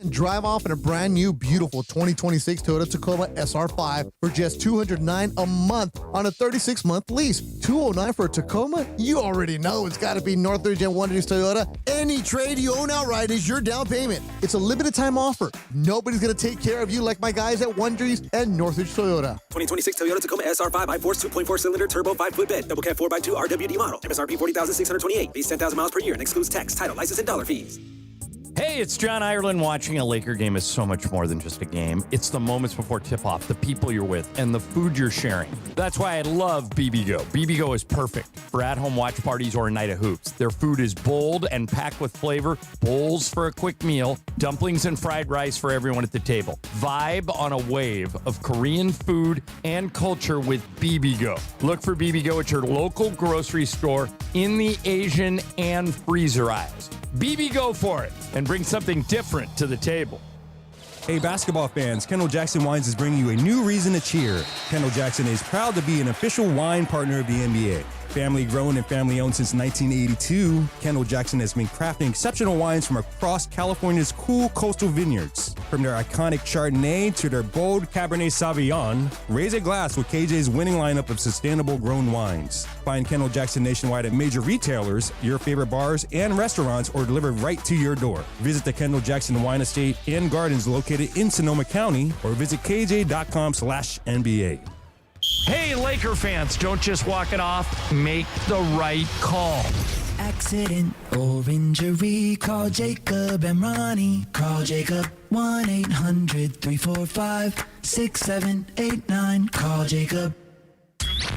and drive off in a brand new, beautiful 2026 Toyota Tacoma SR5 for just $209 a month on a 36-month lease. $209 for a Tacoma? You already know it's got to be Northridge and Wonders Toyota. Any trade you own outright is your down payment. It's a limited time offer. Nobody's going to take care of you like my guys at Wonders and Northridge Toyota. 2026 Toyota Tacoma SR5 iForce 2.4-cylinder turbo 5-foot bed, double cab 4x2 RWD model. MSRP $40,628. Base 10,000 miles per year and excludes tax, title, license, and dollar fees. Hey, it's John Ireland. Watching a Laker game is so much more than just a game. It's the moments before tip-off, the people you're with, and the food you're sharing. That's why I love BBGO. BBGO is perfect for at-home watch parties or a night of hoops. Their food is bold and packed with flavor, bowls for a quick meal, dumplings and fried rice for everyone at the table. Vibe on a wave of Korean food and culture with BBGO. Look for BBGO at your local grocery store in the Asian and freezer aisles. BBGO for it and bring something different to the table. Hey, basketball fans, Kendall Jackson Wines is bringing you a new reason to cheer. Kendall Jackson is proud to be an official wine partner of the NBA. Family grown and family owned since 1982, Kendall Jackson has been crafting exceptional wines from across California's cool coastal vineyards. From their iconic Chardonnay to their bold Cabernet Sauvignon, raise a glass with KJ's winning lineup of sustainable grown wines. Find Kendall Jackson nationwide at major retailers, your favorite bars and restaurants, or delivered right to your door. Visit the Kendall Jackson Wine Estate and Gardens located in Sonoma County, or visit kj.com/NBA. Hey, Laker fans, don't just walk it off. Make the right call. Accident or injury, call Jacob and Ronnie. Call Jacob 1-800-345-6789. Call Jacob.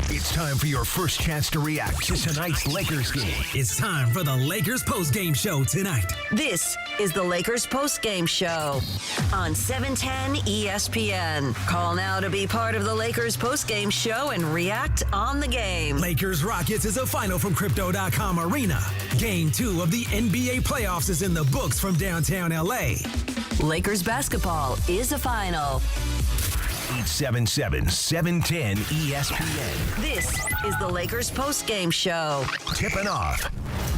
It's time for your first chance to react to tonight's Lakers game. It's time for the Lakers postgame show tonight. This is the Lakers postgame show on 710 ESPN. Call now to be part of the Lakers postgame show and react on the game. Lakers Rockets is a final from Crypto.com Arena. Game 2 of the NBA playoffs is in the books from downtown LA. Lakers basketball is a final. 877-710 ESPN. This is the Lakers postgame show. Tipping off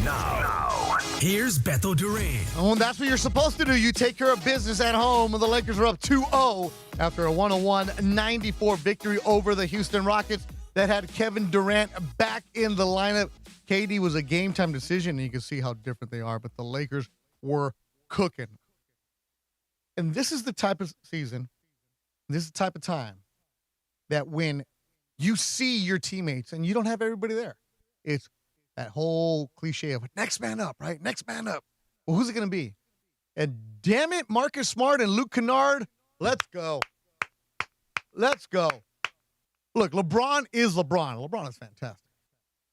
now. Here's Beto Duran. Oh, and that's what you're supposed to do. You take care of business at home. The Lakers are up 2-0 after a 101-94 victory over the Houston Rockets that had Kevin Durant back in the lineup. KD was a game-time decision, and you can see how different they are, but the Lakers were cooking. And this is the type of season, this is the type of time that when you see your teammates and you don't have everybody there, it's that whole cliche of next man up, right? Next man up. Well, who's it going to be? And damn it, Marcus Smart and Luke Kennard, let's go. Let's go. Look, LeBron is LeBron. LeBron is fantastic.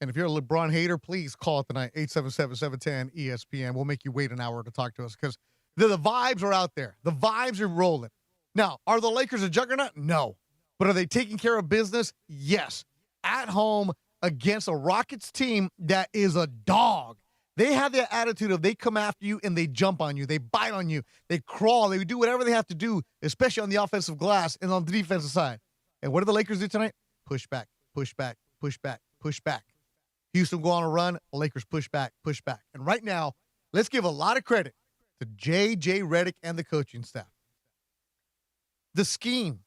And if you're a LeBron hater, please call it tonight, 877-710-ESPN. We'll make you wait an hour to talk to us because the vibes are out there. The vibes are rolling. Now, are the Lakers a juggernaut? No. But are they taking care of business? Yes. At home against a Rockets team that is a dog. They have the attitude of they come after you and they jump on you. They bite on you. They crawl. They do whatever they have to do, especially on the offensive glass and on the defensive side. And what do the Lakers do tonight? Push back, push back, push back, push back. Houston go on a run. Lakers push back, push back. And right now, let's give a lot of credit to J.J. Redick and the coaching staff. The scheme,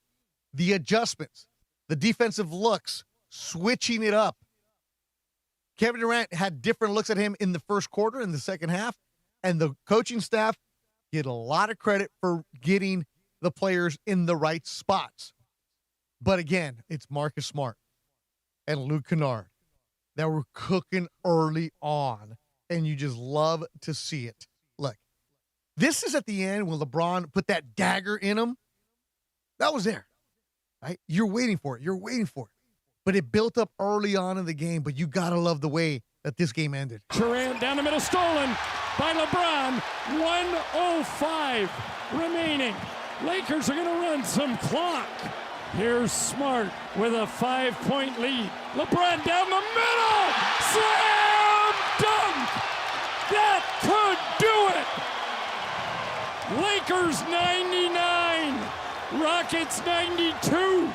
the adjustments, the defensive looks, switching it up. Kevin Durant had different looks at him in the first quarter, in the second half, and the coaching staff get a lot of credit for getting the players in the right spots. But again, it's Marcus Smart and Luke Kennard that were cooking early on, and you just love to see it. Look, this is at the end when LeBron put that dagger in him. That was there, right? You're waiting for it. You're waiting for it. But it built up early on in the game, but you got to love the way that this game ended. Durant down the middle, stolen by LeBron. 1:05 remaining. Lakers are going to run some clock. Here's Smart with a 5-point lead. LeBron down the middle. Slam dunk. That could do it. Lakers 99. Rockets 92.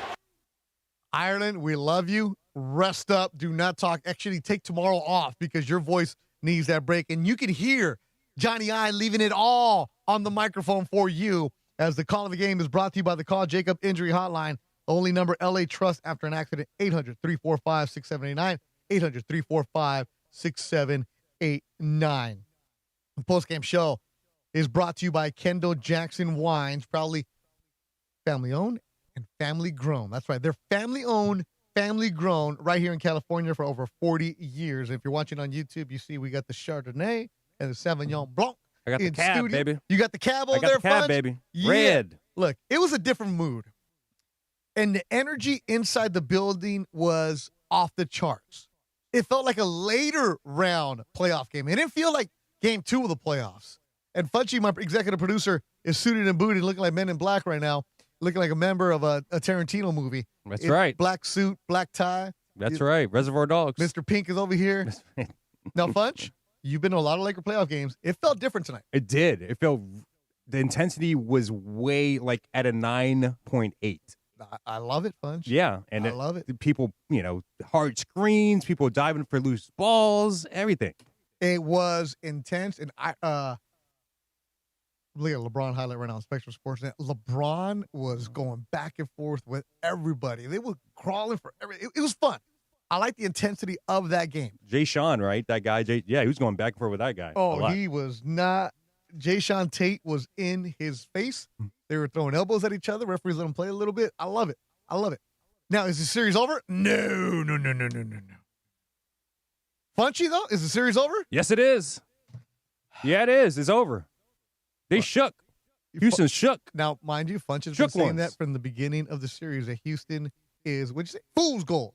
Ireland, we love you. Rest up. Do not talk. Actually, take tomorrow off because your voice needs that break. And you can hear Johnny I leaving it all on the microphone for you, as the call of the game is brought to you by the Call Jacob Injury Hotline, the only number LA trusts after an accident, 800-345-6789, 800-345-6789. The postgame show is brought to you by Kendall Jackson Wines, proudly family-owned and family-grown. That's right. They're family-owned, family-grown right here in California for over 40 years. If you're watching on YouTube, you see we got the Chardonnay and the Sauvignon Blanc. I got the cab, studio. baby. You got the cab over I got there, the cab, Fudge? baby. Yeah. Red. Look, it was a different mood. And the energy inside the building was off the charts. It felt like a later round playoff game. It didn't feel like game 2 of the playoffs. And Funchy, my executive producer, is suited and booted, looking like Men in Black right now, looking like a member of a Tarantino movie. That's right. Black suit, black tie. That's right. Reservoir Dogs. Mr. Pink is over here. Now, Funch, you've been to a lot of Laker playoff games. It felt different tonight. It did. It felt, the intensity was way like at a 9.8. I love it, Funch. Yeah. And I love it. People, hard screens, people diving for loose balls, everything. It was intense. And look at LeBron highlight right now on Spectrum Sportsnet. LeBron was going back and forth with everybody. They were crawling for everything. It was fun. I like the intensity of that game. Jay Sean, right? That guy, he was going back and forth with that guy. Oh, he was not. Jay Sean Tate was in his face. They were throwing elbows at each other. Referees let them play a little bit. I love it. I love it. Now, is the series over? No. Funchy, though? Is the series over? Yes, it is. Yeah, it is. It's over. They shook. Houston shook. Now, mind you, Funch has been saying that from the beginning of the series, that Houston is, what'd you say? Fool's gold.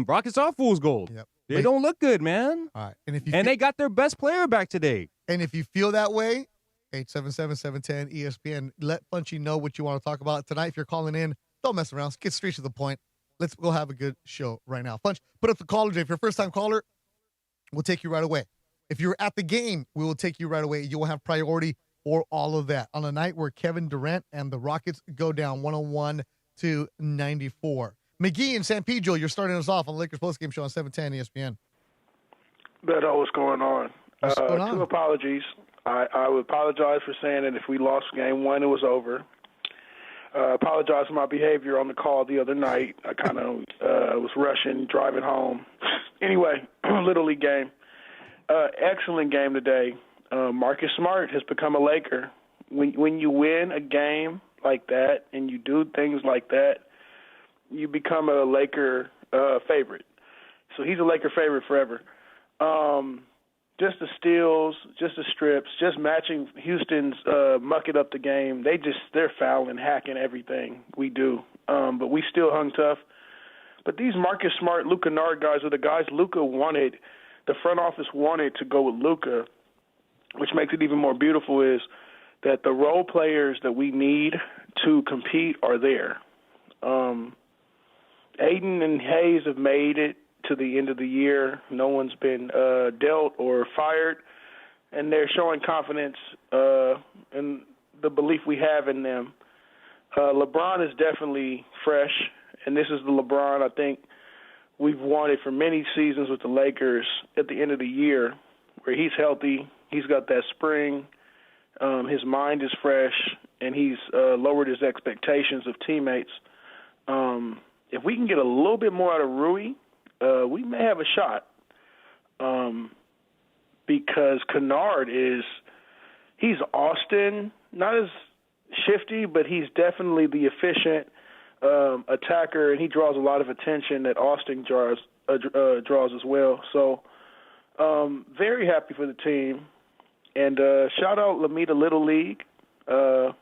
Rockets are fool's gold. Yep. They don't look good, man. All right. And they got their best player back today. And if you feel that way, 877-710 ESPN, let Funchy know what you want to talk about tonight. If you're calling in, don't mess around. Let's get straight to the point. Let's go have a good show right now. Funch, put up the caller. If you're a first-time caller, we'll take you right away. If you're at the game, we will take you right away. You will have priority for all of that on a night where Kevin Durant and the Rockets go down 101-94. McGee and San Pedro, you're starting us off on the Lakers postgame show on 710 ESPN. Beto, what's going on? What's going on? 2 apologies. I would apologize for saying that if we lost game 1, it was over. Apologize for my behavior on the call the other night. I kind of was rushing, driving home. Anyway, Little League game. Excellent game today. Marcus Smart has become a Laker. When you win a game like that and you do things like that, you become a Laker favorite. So he's a Laker favorite forever. Just the steals, just the strips, just matching Houston's muck it up the game. They're fouling, hacking everything we do. But we still hung tough. But these Marcus Smart, Luka Nard guys are the guys Luka wanted. The front office wanted to go with Luka, which makes it even more beautiful is that the role players that we need to compete are there. Aiden and Hayes have made it to the end of the year. No one's been dealt or fired, and they're showing confidence in the belief we have in them. LeBron is definitely fresh, and this is the LeBron I think we've wanted for many seasons with the Lakers at the end of the year, where he's healthy, he's got that spring, his mind is fresh, and he's lowered his expectations of teammates. If we can get a little bit more out of Rui, we may have a shot because Kennard he's Austin, not as shifty, but he's definitely the efficient attacker, and he draws a lot of attention that Austin draws as well. So very happy for the team. And shout out Lamita Little League, the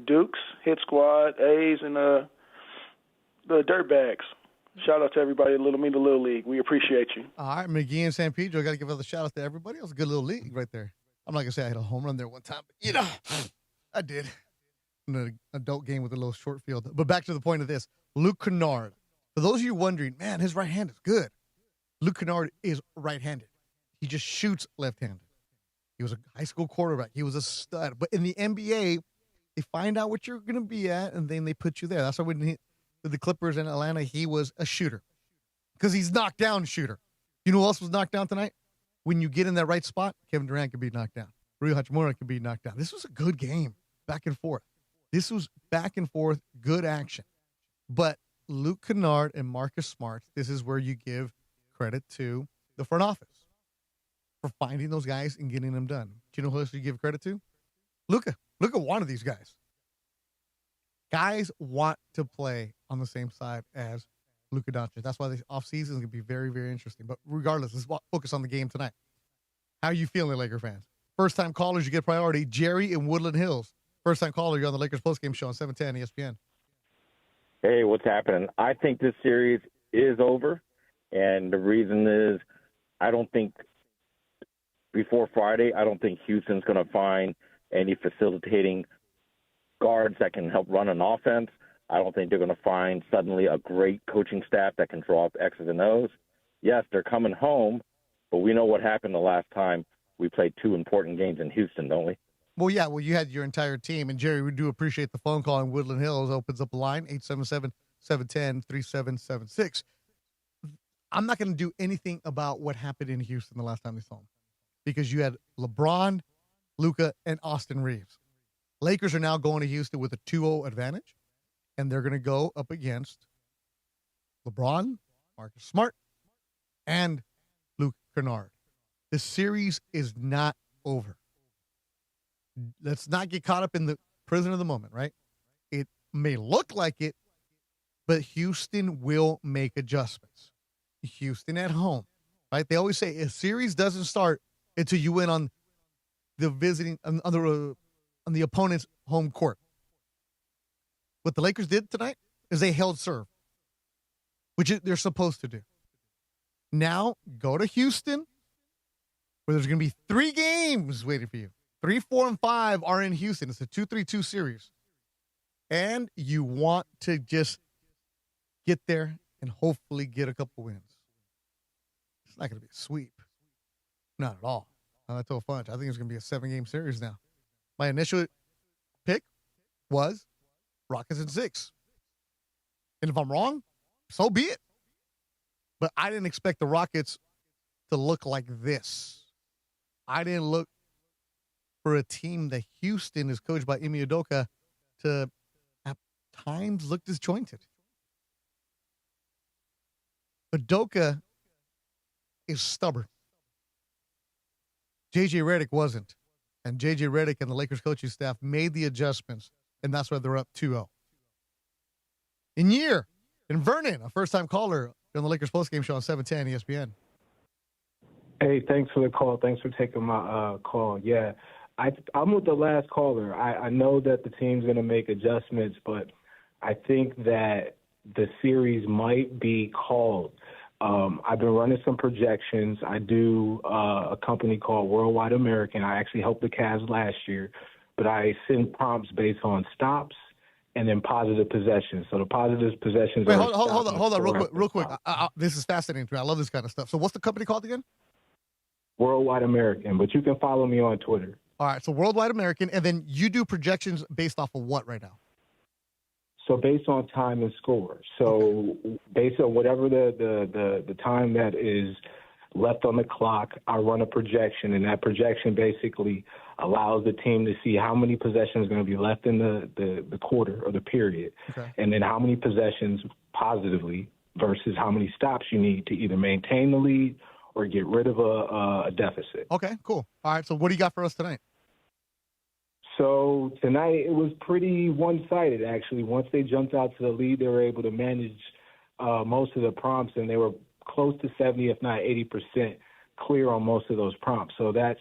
Dukes, Hit Squad, A's, and the Dirtbags. Shout out to everybody at Lamita Little League. We appreciate you. All right, McGee and San Pedro, got to give a shout out to everybody. It was a good little league right there. I'm not going to say I hit a home run there one time, but, I did. In an adult game with a little short field. But back to the point of this, Luke Kennard. For those of you wondering, man, his right hand is good. Luke Kennard is right-handed. He just shoots left-handed. He was a high school quarterback. He was a stud. But in the NBA, they find out what you're going to be at, and then they put you there. That's why with the Clippers in Atlanta, he was a shooter because he's knocked down shooter. You know who else was knocked down tonight? When you get in that right spot, Kevin Durant could be knocked down. Rui Hachimura could be knocked out. This was a good game, back and forth. This was back and forth, good action. But Luke Kennard and Marcus Smart, this is where you give credit to the front office for finding those guys and getting them done. Do you know who else you give credit to? Luka. Luka wanted these guys. Guys want to play on the same side as Luka Doncic. That's why the offseason is going to be very, very interesting. But regardless, let's focus on the game tonight. How are you feeling, Laker fans? First-time callers, you get priority. Jerry in Woodland Hills. First-time caller, you're on the Lakers postgame show on 710 ESPN. Hey, what's happening? I think this series is over, and the reason is I don't think before Friday, I don't think Houston's going to find any facilitating guards that can help run an offense. I don't think they're going to find suddenly a great coaching staff that can draw up X's and O's. Yes, they're coming home, but we know what happened the last time we played two important games in Houston, don't we? Well, yeah. Well, you had your entire team. And, Jerry, we do appreciate the phone call in Woodland Hills. Opens up the line, 877-710-3776. I'm not going to do anything about what happened in Houston the last time they saw him because you had LeBron, Luka, and Austin Reeves. Lakers are now going to Houston with a 2-0 advantage, and they're going to go up against LeBron, Marcus Smart, and Luke Kennard. The series is not over. Let's not get caught up in the prison of the moment, right? It may look like it, but Houston will make adjustments. Houston at home, right? They always say a series doesn't start until you win on the visiting on the opponent's home court. What the Lakers did tonight is they held serve, which they're supposed to do. Now go to Houston, where there's going to be 3 games waiting for you. 3, 4, and 5 are in Houston. It's a 2-3-2 series. And you want to just get there and hopefully get a couple wins. It's not going to be a sweep. Not at all. I told Funch, I think it's going to be a 7-game series now. My initial pick was Rockets in 6. And if I'm wrong, so be it. But I didn't expect the Rockets to look like this. I didn't look for a team that Houston is coached by Ime Udoka to at times look disjointed. Udoka is stubborn. J.J. Redick wasn't. And J.J. Redick and the Lakers coaching staff made the adjustments, and that's why they're up 2-0. In Vernon, a first-time caller on the Lakers postgame show on 710 ESPN. Hey, thanks for the call. Thanks for taking my call. Yeah, I'm with the last caller. I know that the team's going to make adjustments, but I think that the series might be called. I've been running some projections. I do a company called Worldwide American. I actually helped the Cavs last year, but I send prompts based on stops and then positive possessions. So the positive possessions. Wait, hold on, real quick. This is fascinating to me. I love this kind of stuff. So what's the company called again? Worldwide American, but you can follow me on Twitter. All right, so Worldwide American, and then you do projections based off of what right now? So based on time and score. So based on whatever the time that is left on the clock, I run a projection, and that projection basically allows the team to see how many possessions are going to be left in the quarter or the period, and then how many possessions positively versus how many stops you need to either maintain the lead or get rid of a deficit. Okay, cool. All right, so what do you got for us tonight? So tonight it was pretty one-sided, actually. Once they jumped out to the lead, they were able to manage most of the prompts, and they were close to 70, if not 80% clear on most of those prompts. So that's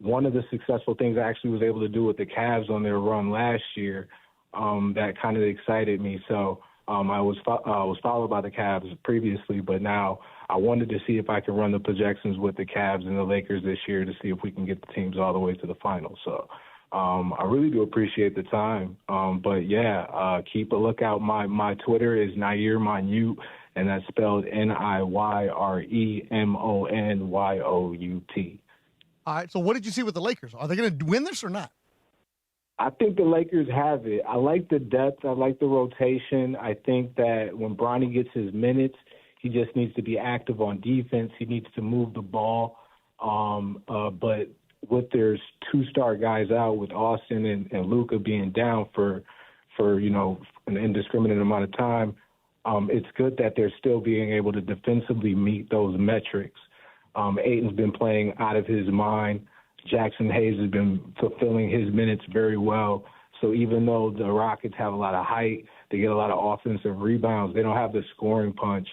one of the successful things I actually was able to do with the Cavs on their run last year that kind of excited me. So I was followed by the Cavs previously, but now I wanted to see if I could run the projections with the Cavs and the Lakers this year to see if we can get the teams all the way to the finals. So I really do appreciate the time. But, yeah, keep a lookout. My Twitter is Nair Monyut, and that's spelled NIYREMONYOUT. All right, so what did you see with the Lakers? Are they going to win this or not? I think the Lakers have it. I like the depth. I like the rotation. I think that when Bronny gets his minutes, he just needs to be active on defense. He needs to move the ball. But with their 2-star guys out, with Austin and Luka being down for an indiscriminate amount of time, it's good that they're still being able to defensively meet those metrics. Ayton's been playing out of his mind. Jackson Hayes has been fulfilling his minutes very well. So even though the Rockets have a lot of height, they get a lot of offensive rebounds, they don't have the scoring punch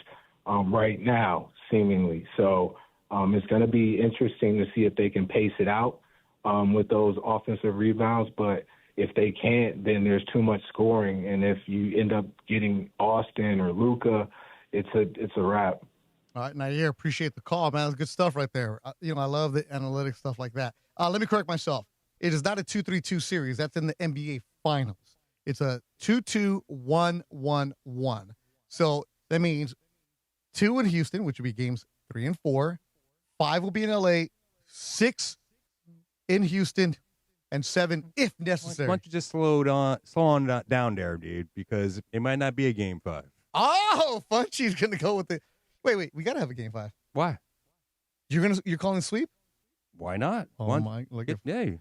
right now, seemingly. So it's going to be interesting to see if they can pace it out with those offensive rebounds. But if they can't, then there's too much scoring. And if you end up getting Austin or Luka, it's a wrap. All right, Nair, appreciate the call, man. That's good stuff right there. I love the analytics stuff like that. Let me correct myself. It is not a 2-3-2 series. That's in the NBA Finals. It's a 2-2-1-1-1. So that means 2 in Houston, which would be games 3 and 4. 5 will be in LA. 6 in Houston, and 7 if necessary. Why don't you just slow on down there, dude? Because it might not be a game 5. Oh, Funchy's gonna go with it. Wait, we gotta have a game 5. Why? You're calling sweep? Why not? Oh my! Look at Funch.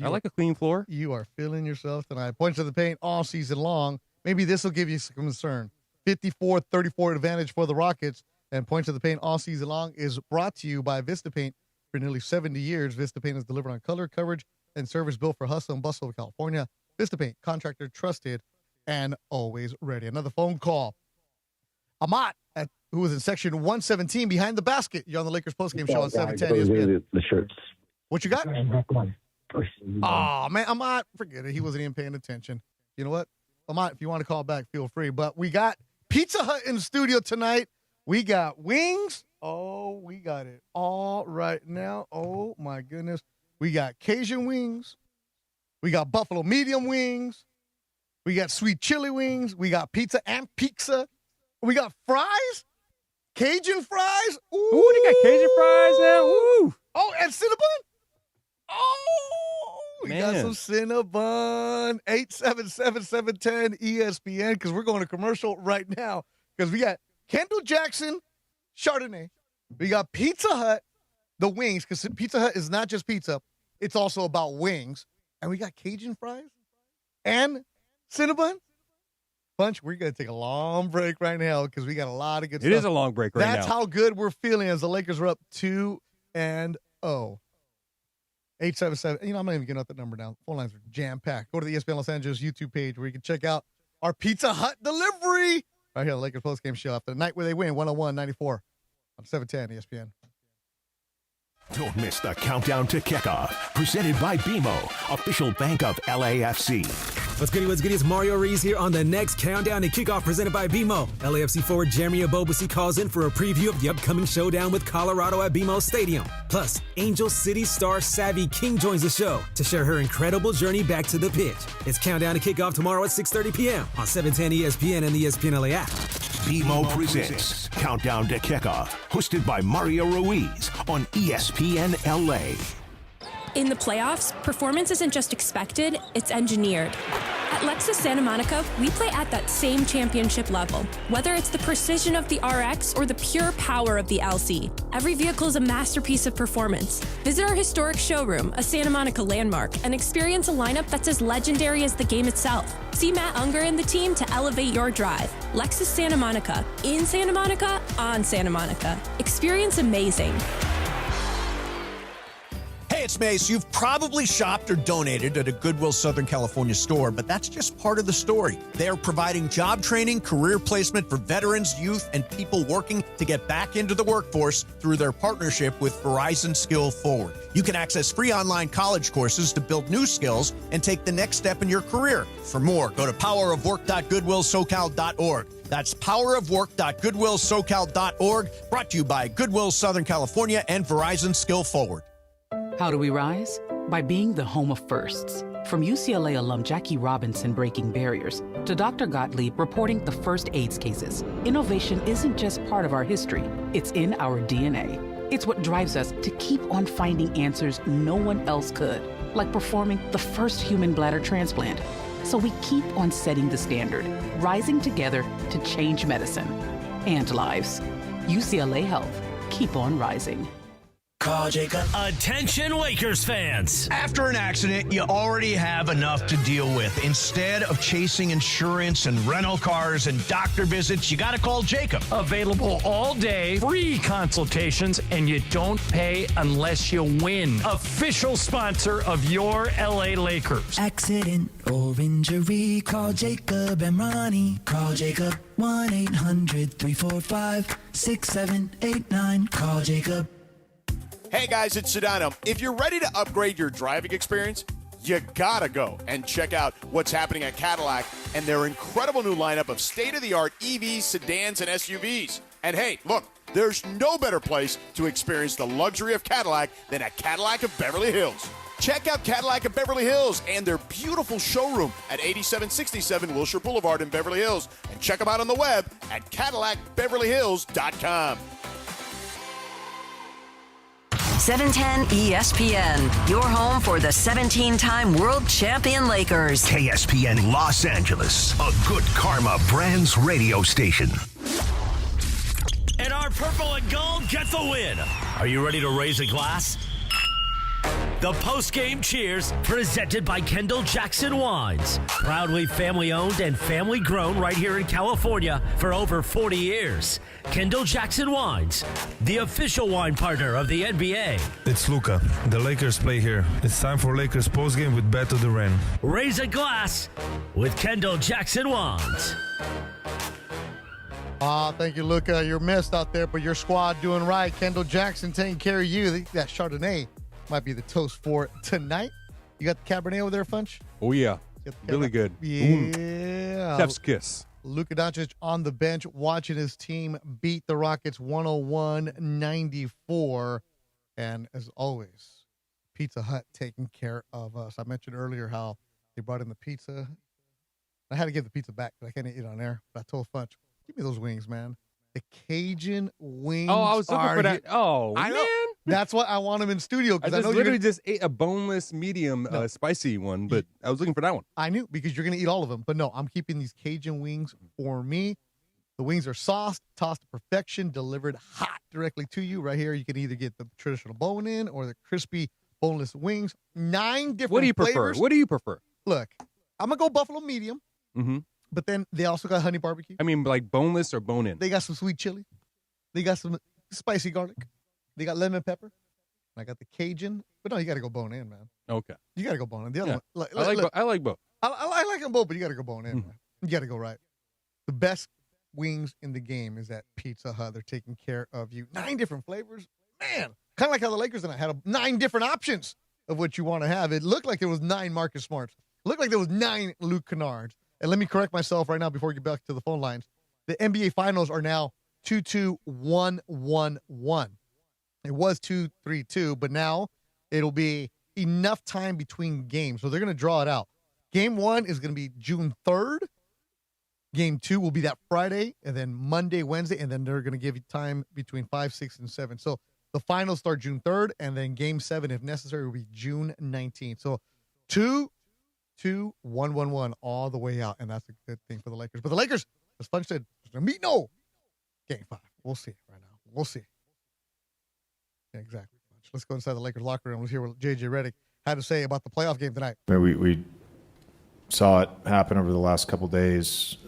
I like a clean floor. You are feeling yourself tonight. Points to the paint all season long. Maybe this will give you some concern. 54-34 advantage for the Rockets, and points to the paint all season long is brought to you by Vista Paint. For nearly 70 years, Vista Paint is delivered on color, coverage, and service built for hustle and bustle of California. Vista Paint, contractor trusted and always ready. Another phone call. Amat, who was in section 117 behind the basket. You're on the Lakers postgame show on 710 ESPN. The shirts. What you got? Oh, man, Amat, forget it. He wasn't even paying attention. You know what? Amat, if you want to call back, feel free. But we got Pizza Hut in the studio tonight. We got wings. Oh, we got it all right now. Oh, my goodness. We got Cajun wings. We got buffalo medium wings. We got sweet chili wings. We got pizza and pizza. We got fries. Cajun fries. Ooh, they got Cajun fries now. Ooh. Oh, and Cinnabon. Oh, we got some Cinnabon. 877-710 ESPN, because we're going to commercial right now, because we got Kendall Jackson Chardonnay. We got Pizza Hut, the wings, because Pizza Hut is not just pizza. It's also about wings. And we got Cajun fries and Cinnabon. Bunch, we're going to take a long break right now because we got a lot of good stuff. It is a long break right now. That's how good we're feeling as the Lakers are up 2-0. 877. I'm not even getting out the number now. Phone lines are jam-packed. Go to the ESPN Los Angeles YouTube page where you can check out our Pizza Hut delivery right here on the Lakers postgame show after the night where they win 101-94 on 710 ESPN. Don't miss the countdown to kickoff. Presented by BMO, official bank of LAFC. What's goody? It's Mario Reese here on the next Countdown to Kickoff presented by BMO. LAFC forward Jeremy Abobasi calls in for a preview of the upcoming showdown with Colorado at BMO Stadium. Plus, Angel City star Savvy King joins the show to share her incredible journey back to the pitch. It's Countdown to Kickoff tomorrow at 6:30 p.m. on 710 ESPN and the ESPN LA app. BMO presents Countdown to Kickoff, hosted by Mario Ruiz on ESPN LA. In the playoffs, performance isn't just expected, it's engineered. At Lexus Santa Monica, we play at that same championship level. Whether it's the precision of the RX or the pure power of the LC, every vehicle is a masterpiece of performance. Visit our historic showroom, a Santa Monica landmark, and experience a lineup that's as legendary as the game itself. See Matt Unger and the team to elevate your drive. Lexus Santa Monica, in Santa Monica, on Santa Monica. Experience amazing. Hey, it's Mace. You've probably shopped or donated at a Goodwill Southern California store, but that's just part of the story. They are providing job training, career placement for veterans, youth, and people working to get back into the workforce through their partnership with Verizon Skill Forward. You can access free online college courses to build new skills and take the next step in your career. For more, go to powerofwork.goodwillsocal.org. That's powerofwork.goodwillsocal.org, brought to you by Goodwill Southern California and Verizon Skill Forward. How do we rise? By being the home of firsts. From UCLA alum Jackie Robinson breaking barriers to Dr. Gottlieb reporting the first AIDS cases, innovation isn't just part of our history, it's in our DNA. It's what drives us to keep on finding answers no one else could, like performing the first human bladder transplant. So we keep on setting the standard, rising together to change medicine and lives. UCLA Health. Keep on rising. Call Jacob. Attention Lakers fans. After an accident, you already have enough to deal with. Instead of chasing insurance and rental cars and doctor visits, you got to call Jacob. Available all day, free consultations, and you don't pay unless you win. Official sponsor of your LA Lakers. Accident or injury, call Jacob and Ronnie. Call Jacob 1-800-345-6789. Call Jacob. Hey guys, it's Sedano. If you're ready to upgrade your driving experience, you gotta go and check out what's happening at Cadillac and their incredible new lineup of state-of-the-art EVs, sedans, and SUVs. And hey, look, there's no better place to experience the luxury of Cadillac than at Cadillac of Beverly Hills. Check out Cadillac of Beverly Hills and their beautiful showroom at 8767 Wilshire Boulevard in Beverly Hills. And check them out on the web at CadillacBeverlyHills.com. 710 ESPN, your home for the 17-time world champion Lakers. KSPN Los Angeles, a Good Karma Brands radio station. And our purple and gold get the win. Are you ready to raise a glass? The post-game cheers presented by Kendall Jackson Wines. Proudly family-owned and family-grown right here in California for over 40 years. Kendall Jackson Wines, the official wine partner of the NBA. It's Luka. The Lakers play here. It's time for Lakers postgame with Beto Duran. Raise a glass with Kendall Jackson Wines. Thank you, Luka. You're missed out there, but your squad doing right. Kendall Jackson taking care of you. That Chardonnay might be the toast for tonight. You got the Cabernet over there, Funch? Oh, yeah. Really good. Yeah. Chef's kiss. Luka Doncic on the bench watching his team beat the Rockets 101-94. And as always, Pizza Hut taking care of us. I mentioned earlier how they brought in the pizza. I had to give the pizza back because I can't eat it on air. But I told Funch, give me those wings, man. The Cajun wings. Oh, I was looking for that. Oh, I know. man. That's why I want them in studio. I know literally just ate a boneless medium spicy one, but I was looking for that one. I knew because you're going to eat all of them. But no, I'm keeping these Cajun wings for me. The wings are sauced, tossed to perfection, delivered hot directly to you. Right here, you can either get the traditional bone-in or the crispy boneless wings. 9 different What do you flavors. prefer? What do you prefer? Look, I'm going to go buffalo medium. Mm-hmm. But then they also got honey barbecue. I mean, like boneless or bone-in? They got some sweet chili. They got some spicy garlic. They got lemon pepper. I got the Cajun. But no, you got to go bone-in, man. Okay. You got to go bone-in. The other one. I like both. I like them both, but you got to go bone-in, man. You got to go right. The best wings in the game is at Pizza Hut. They're taking care of you. 9 different flavors. Man, kind of like how the Lakers and I had 9 different options of what you want to have. It looked like there was 9 Marcus Smarts. It looked like there was 9 Luke Kennards. And let me correct myself right now before we get back to the phone lines. The NBA Finals are now 2-2-1-1-1. It was 2-3-2, but now it'll be enough time between games. So they're going to draw it out. Game 1 is going to be June 3rd. Game 2 will be that Friday, and then Monday, Wednesday, and then they're going to give you time between 5, 6, and 7. So the finals start June 3rd, and then Game 7, if necessary, will be June 19th. So 2-2-1-1-1 all the way out, and that's a good thing for the Lakers. But the Lakers, as Funch said, there's going to be no Game 5. We'll see right now. We'll see. Yeah, exactly. Let's go inside the Lakers locker room. Let's hear what J.J. Redick had to say about the playoff game tonight. We saw it happen over the last couple days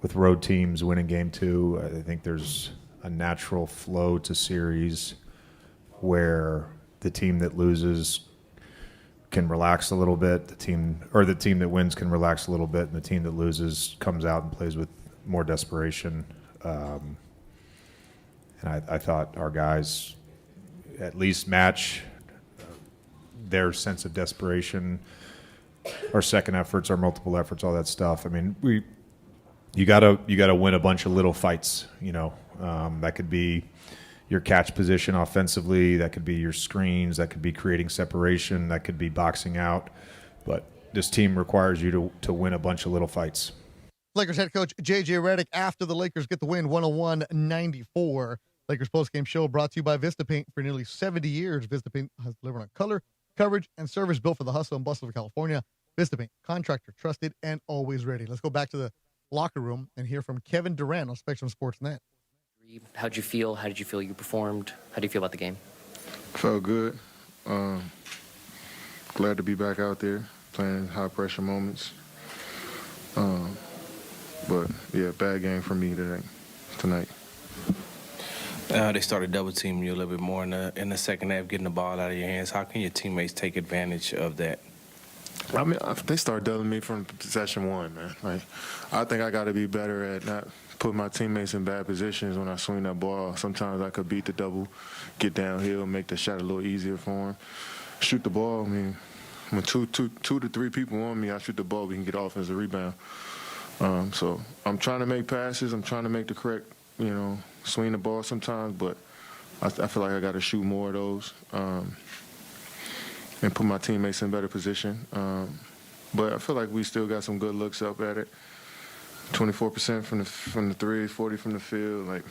with road teams winning Game 2. I think there's a natural flow to series where the team that loses can relax a little bit. The team that wins can relax a little bit, and the team that loses comes out and plays with more desperation. And I thought our guys at least match their sense of desperation, our second efforts, our multiple efforts, all that stuff. I mean, you gotta win a bunch of little fights. That could be your catch position offensively, that could be your screens, that could be creating separation, that could be boxing out. But this team requires you to win a bunch of little fights. Lakers head coach J.J. Redick after the Lakers get the win 101-94. Lakers postgame show brought to you by VistaPaint. For nearly 70 years, VistaPaint has delivered on color, coverage, and service built for the hustle and bustle of California. VistaPaint, contractor trusted and always ready. Let's go back to the locker room and hear from Kevin Durant on Spectrum Sports Net. How'd you feel? How did you feel you performed? How do you feel about the game? Felt good. Glad to be back out there playing high-pressure moments. But, yeah, bad game for me tonight. They started double teaming you a little bit more in the second half, getting the ball out of your hands. How can your teammates take advantage of that? I mean, they started doubling me from possession one, man. Like, I think I got to be better at not putting my teammates in bad positions when I swing that ball. Sometimes I could beat the double, get downhill, make the shot a little easier for them. Shoot the ball. I mean, when two to three people on me, I shoot the ball, we can get offensive rebound. So I'm trying to make passes. I'm trying to make the correct, swing the ball sometimes, but I feel like I got to shoot more of those and put my teammates in better position. But I feel like we still got some good looks up at it. 24% from the three, 40 from the field. Like,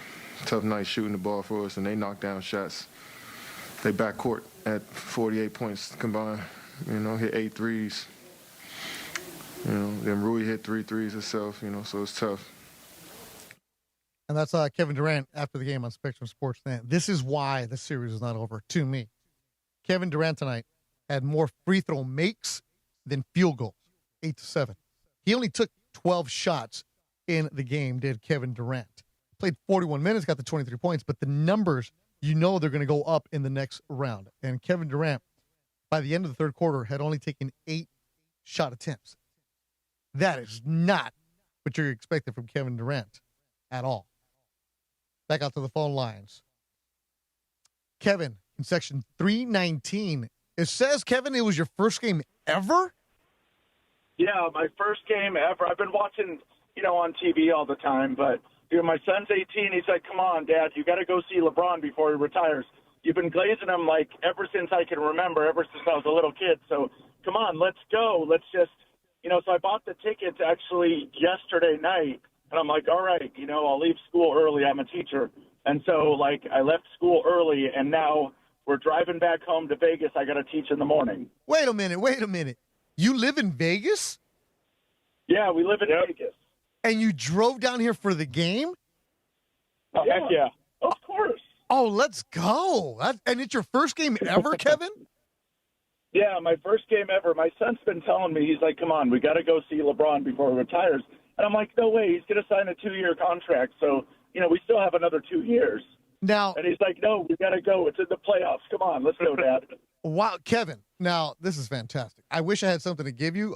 tough night shooting the ball for us, and they knock down shots. They backcourt at 48 points combined. Hit 8 threes. Then Rui hit 3 threes himself. So it's tough. And that's Kevin Durant after the game on Spectrum Sports Net. This is why the series is not over, to me. Kevin Durant tonight had more free throw makes than field goals, 8-7. He only took 12 shots in the game, did Kevin Durant. Played 41 minutes, got the 23 points, but the numbers, they're going to go up in the next round. And Kevin Durant, by the end of the third quarter, had only taken 8 shot attempts. That is not what you're expecting from Kevin Durant at all. Back out to the phone lines. Kevin, in section 319, it says, Kevin, it was your first game ever? Yeah, my first game ever. I've been watching, on TV all the time, but, my son's 18. He's like, come on, Dad, you got to go see LeBron before he retires. You've been glazing him, ever since I can remember, ever since I was a little kid. So, come on, let's go. Let's just, so I bought the tickets actually yesterday night, and I'm like, all right, I'll leave school early. I'm a teacher. And so, I left school early, and now we're driving back home to Vegas. I got to teach in the morning. Wait a minute. You live in Vegas? Yeah, we live in Vegas. And you drove down here for the game? Oh, heck yeah. Of course. Oh, let's go. And it's your first game ever, Kevin? Yeah, my first game ever. My son's been telling me, he's like, come on, we got to go see LeBron before he retires. And I'm like, no way, he's going to sign a 2-year contract. So, we still have another 2 years. Now, and he's like, no, we got to go. It's in the playoffs. Come on, let's go, Dad. Wow, Kevin. Now, this is fantastic. I wish I had something to give you,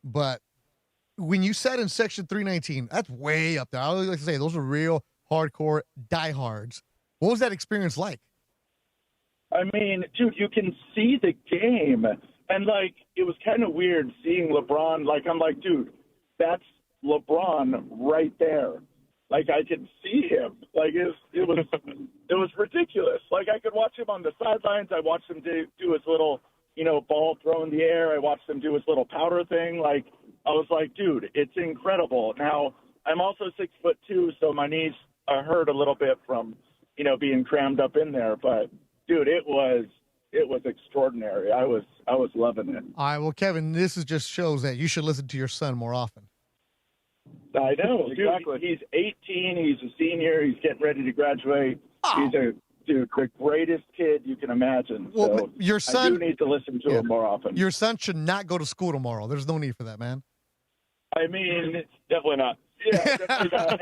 but when you said in section 319, that's way up there. I always like to say those are real hardcore diehards. What was that experience like? I mean, dude, you can see the game. And, it was kind of weird seeing LeBron. I'm like, dude, that's LeBron right there. I could see him. It was ridiculous. I could watch him on the sidelines. I watched him do his little, ball throw in the air. I watched him do his little powder thing. I was like, dude, it's incredible. Now, I'm also 6'2", so my knees are hurt a little bit from, being crammed up in there. But, dude, it was extraordinary. I was loving it. All right, well, Kevin, this just shows that you should listen to your son more often. I know, exactly. Dude, he's 18. He's a senior. He's getting ready to graduate. Oh. He's the greatest kid you can imagine. Well, so your son, I do need to listen to him more often. Your son should not go to school tomorrow. There's no need for that, man. I mean, definitely not. Yeah, definitely not.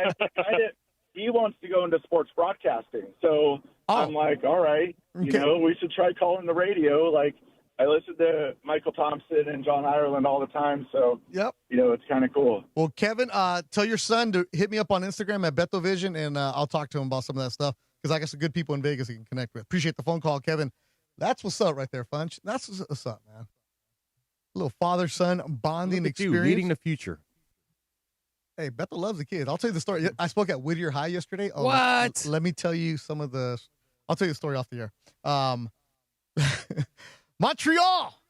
He wants to go into sports broadcasting. So I'm like, all right, we should try calling the radio. I listen to Michael Thompson and John Ireland all the time, so it's kind of cool. Well, Kevin, tell your son to hit me up on Instagram at BetoVision, and I'll talk to him about some of that stuff because I got some good people in Vegas he can connect with. Appreciate the phone call, Kevin. That's what's up right there, Funch. That's what's up, man. A little father-son bonding experience. Leading the future. Hey, Beto loves the kids. I'll tell you the story. I spoke at Whittier High yesterday. Oh, what? Let me tell you some of the – I'll tell you the story off the air. Montreal,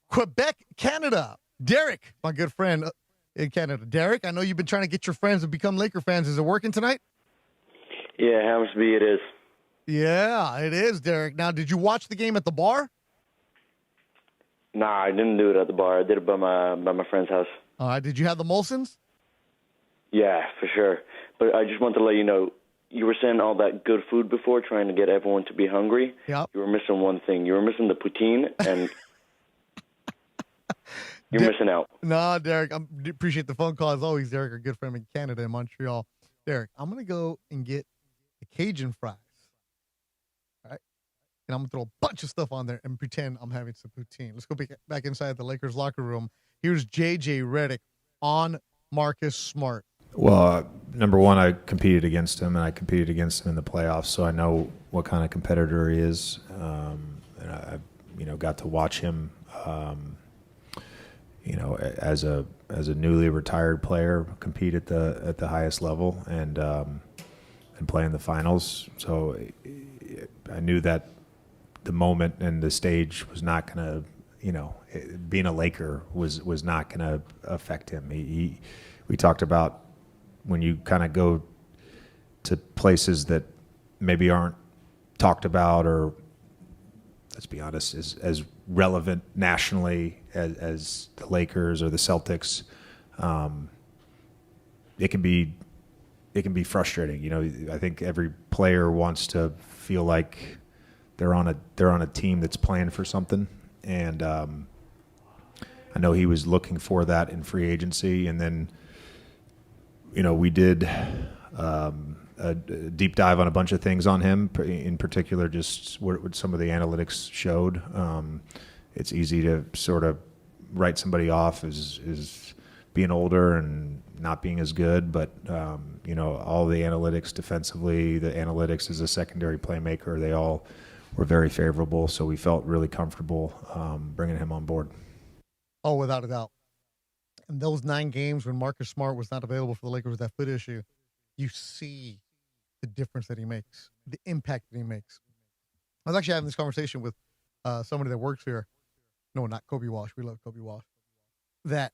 Quebec, Canada. Derek, my good friend in Canada. Derek, I know you've been trying to get your friends to become Laker fans. Is it working tonight? Yeah, Hammersby it is. Yeah, it is, Derek. Now, did you watch the game at the bar? Nah, I didn't do it at the bar. I did it by my friend's house. All right. Did you have the Molsons? Yeah, for sure. But I just want to let you know, you were saying all that good food before, trying to get everyone to be hungry. Yep. You were missing one thing. You were missing the poutine, and you're missing out. No, Derek, I appreciate the phone call as always. Derek, our good friend in Canada, in Montreal. Derek, I'm going to go and get the Cajun fries. All right? And I'm going to throw a bunch of stuff on there and pretend I'm having some poutine. Let's go back inside the Lakers locker room. Here's J.J. Redick on Marcus Smart. Well, number one, I competed against him, and I competed against him in the playoffs, so I know what kind of competitor he is. And I got to watch him, as a newly retired player, compete at the highest level and play in the finals. So I knew that the moment and the stage was not going to, being a Laker was not going to affect him. We talked about when you kind of go to places that maybe aren't talked about or, let's be honest, as relevant nationally as the Lakers or the Celtics, it can be frustrating. I think every player wants to feel like they're on a team that's playing for something, and I know he was looking for that in free agency, and then we did a deep dive on a bunch of things on him, in particular just what some of the analytics showed. It's easy to sort of write somebody off as being older and not being as good, but all the analytics defensively, the analytics as a secondary playmaker, they all were very favorable, so we felt really comfortable bringing him on board. Oh, without a doubt. And those 9 games when Marcus Smart was not available for the Lakers with that foot issue, you see the difference that he makes, the impact that he makes. I was actually having this conversation with somebody that works here. No, not Kobe Walsh. We love Kobe Walsh. That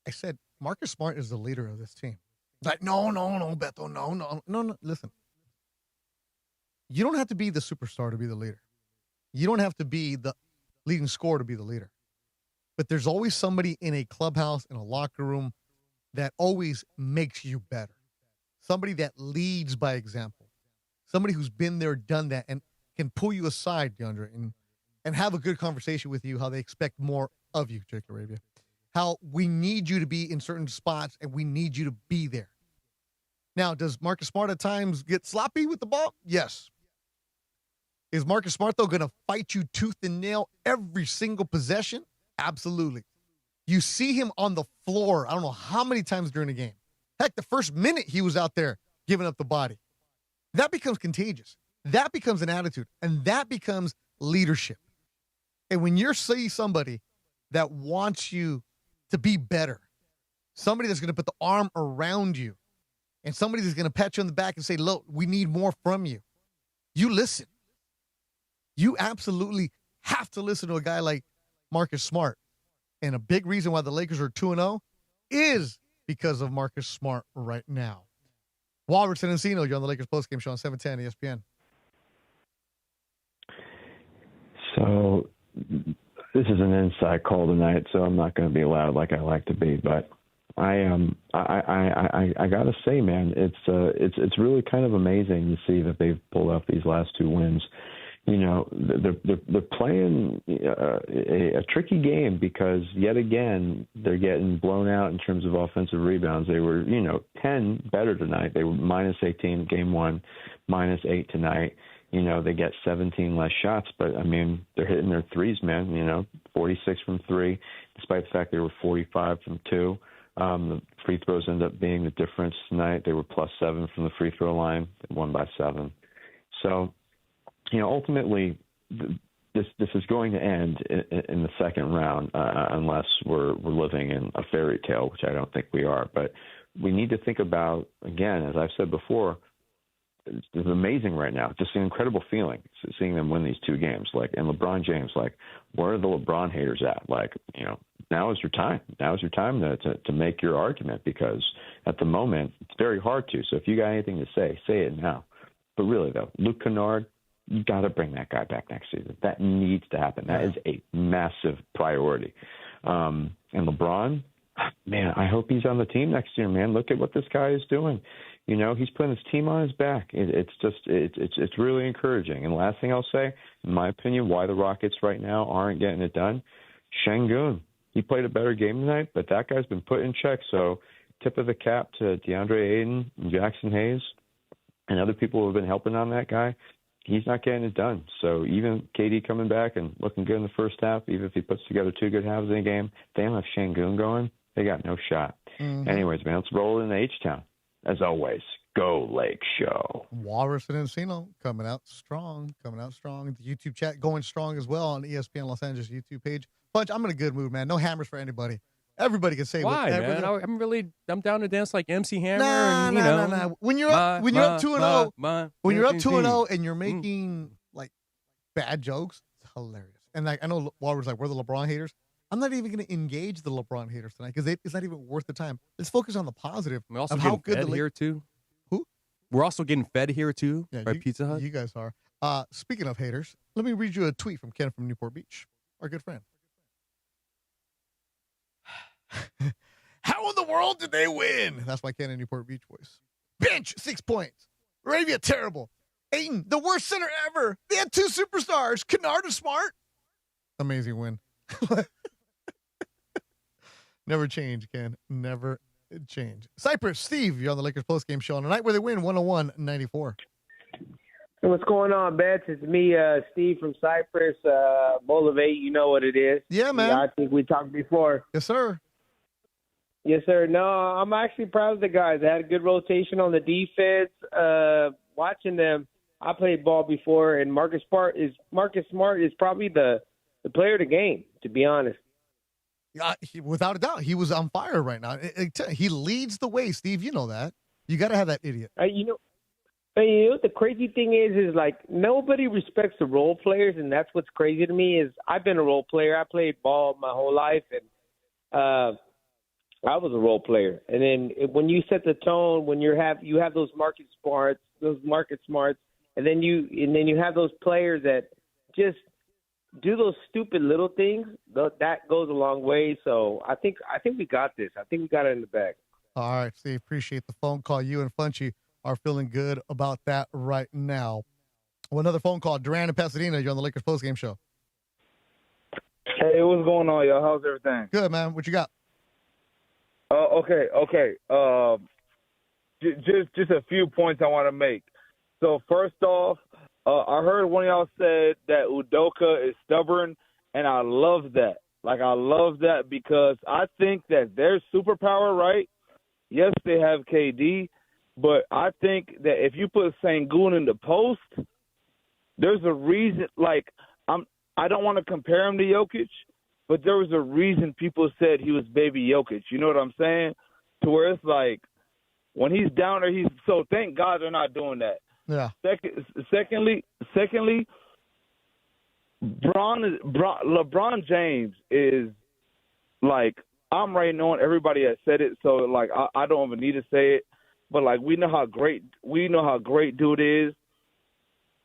I said, Marcus Smart is the leader of this team. It's like, no, Beto, no. Listen, you don't have to be the superstar to be the leader. You don't have to be the leading scorer to be the leader. But there's always somebody in a clubhouse, in a locker room, that always makes you better. Somebody that leads by example. Somebody who's been there, done that, and can pull you aside, DeAndre, and have a good conversation with you, how they expect more of you, Jake Arabia. How we need you to be in certain spots, and we need you to be there. Now, does Marcus Smart at times get sloppy with the ball? Yes. Is Marcus Smart, though, going to fight you tooth and nail every single possession? Absolutely. You see him on the floor, I don't know how many times during the game. Heck, the first minute he was out there giving up the body. That becomes contagious. That becomes an attitude, and that becomes leadership. And when you're seeing somebody that wants you to be better, somebody that's going to put the arm around you, and somebody that's going to pat you on the back and say, look, we need more from you. You listen. You absolutely have to listen to a guy like Marcus Smart. And a big reason why the Lakers are 2-0 is because of Marcus Smart right now. Walbertson and Encino, you're on the Lakers postgame show on 710 ESPN. So this is an inside call tonight, so I'm not going to be loud like I like to be, but I gotta say, man, it's really kind of amazing to see that they've pulled off these last 2 wins. They're playing a tricky game because yet again they're getting blown out in terms of offensive rebounds. They were 10 better tonight. They were minus 18 game 1, minus 8 tonight. They get 17 less shots, but I mean they're hitting their threes, man. 46 from 3, despite the fact they were 45 from 2. The free throws end up being the difference tonight. They were plus 7 from the free throw line. They won by 7. So. Ultimately, this is going to end in the second round unless we're living in a fairy tale, which I don't think we are. But we need to think about, again, as I've said before, it's amazing right now. Just an incredible feeling seeing them win these 2 games. And LeBron James, where are the LeBron haters at? Now is your time. Now is your time to make your argument because at the moment it's very hard to. So if you got anything to say it now. But really, though, Luke Kennard, you got to bring that guy back next season. That needs to happen. That is a massive priority. And LeBron, man, I hope he's on the team next year, man. Look at what this guy is doing. You know, he's putting his team on his back. It's really encouraging. And last thing I'll say, in my opinion, why the Rockets right now aren't getting it done, Şengün. He played a better game tonight, but that guy's been put in check. So tip of the cap to DeAndre Ayton and Jackson Hayes and other people who have been helping on that guy. He's not getting it done. So even KD coming back and looking good in the first half, even if he puts together 2 good halves in a game, they don't have Şengün going, they got no shot. Mhm. Anyways, man, let's roll into H-Town. As always, go Lake Show. Walrus and Encino coming out strong. The YouTube chat going strong as well on ESPN Los Angeles YouTube page. Bunch, I'm in a good mood, man. No hammers for anybody. Everybody can say why, whatever. man? I'm down to dance like MC Hammer. Nah. When you're up 2-0, and you're making like bad jokes, it's hilarious. And like I know Walrus like we're the LeBron haters. I'm not even going to engage the LeBron haters tonight because it's not even worth the time. Let's focus on the positive. We're also of getting how good fed the here too. Who? We're also getting fed here too by Pizza Hut. You guys are. Speaking of haters, let me read you a tweet from Ken from Newport Beach, our good friend. How in the world did they win? That's my Ken in Newport Beach voice. Bench, 6 points. Arabia, terrible. Ayton, the worst center ever. They had 2 superstars. Kennard and Smart. Amazing win. Never change, Ken. Never change. Cypress, Steve, you're on the Lakers postgame show on a night where they win 101-94. Hey, what's going on, Bets? It's me, Steve from Cypress. Motivate, you know what it is. Yeah, man. I think we talked before. Yes, sir. Yes, sir. No, I'm actually proud of the guys. They had a good rotation on the defense. Watching them, I played ball before, and Marcus Smart is probably the player of the game, to be honest. Without a doubt, he was on fire right now. He leads the way, Steve. You know that. You got to have that idiot. You know what the crazy thing is like nobody respects the role players, and that's what's crazy to me is I've been a role player. I played ball my whole life, and I was a role player. And then when you set the tone, when you have those market smarts, and then you have those players that just do those stupid little things, that goes a long way. So I think we got this. I think we got it in the bag. All right, Steve, appreciate the phone call. You and Funchy are feeling good about that right now. Well, another phone call. Duran in Pasadena, you're on the Lakers postgame show. Hey, what's going on, y'all? How's everything? Good, man. What you got? Okay. Just a few points I want to make. So first off, I heard one of y'all said that Udoka is stubborn, and I love that. I love that because I think that their superpower, right? Yes, they have KD, but I think that if you put Şengün in the post, there's a reason. I don't want to compare him to Jokic, but there was a reason people said he was baby Jokic. You know what I'm saying? To where it's like when he's down there, so thank God they're not doing that. Yeah. Secondly, LeBron James is like, I'm right knowing everybody has said it, so I don't even need to say it. But we know how great dude is.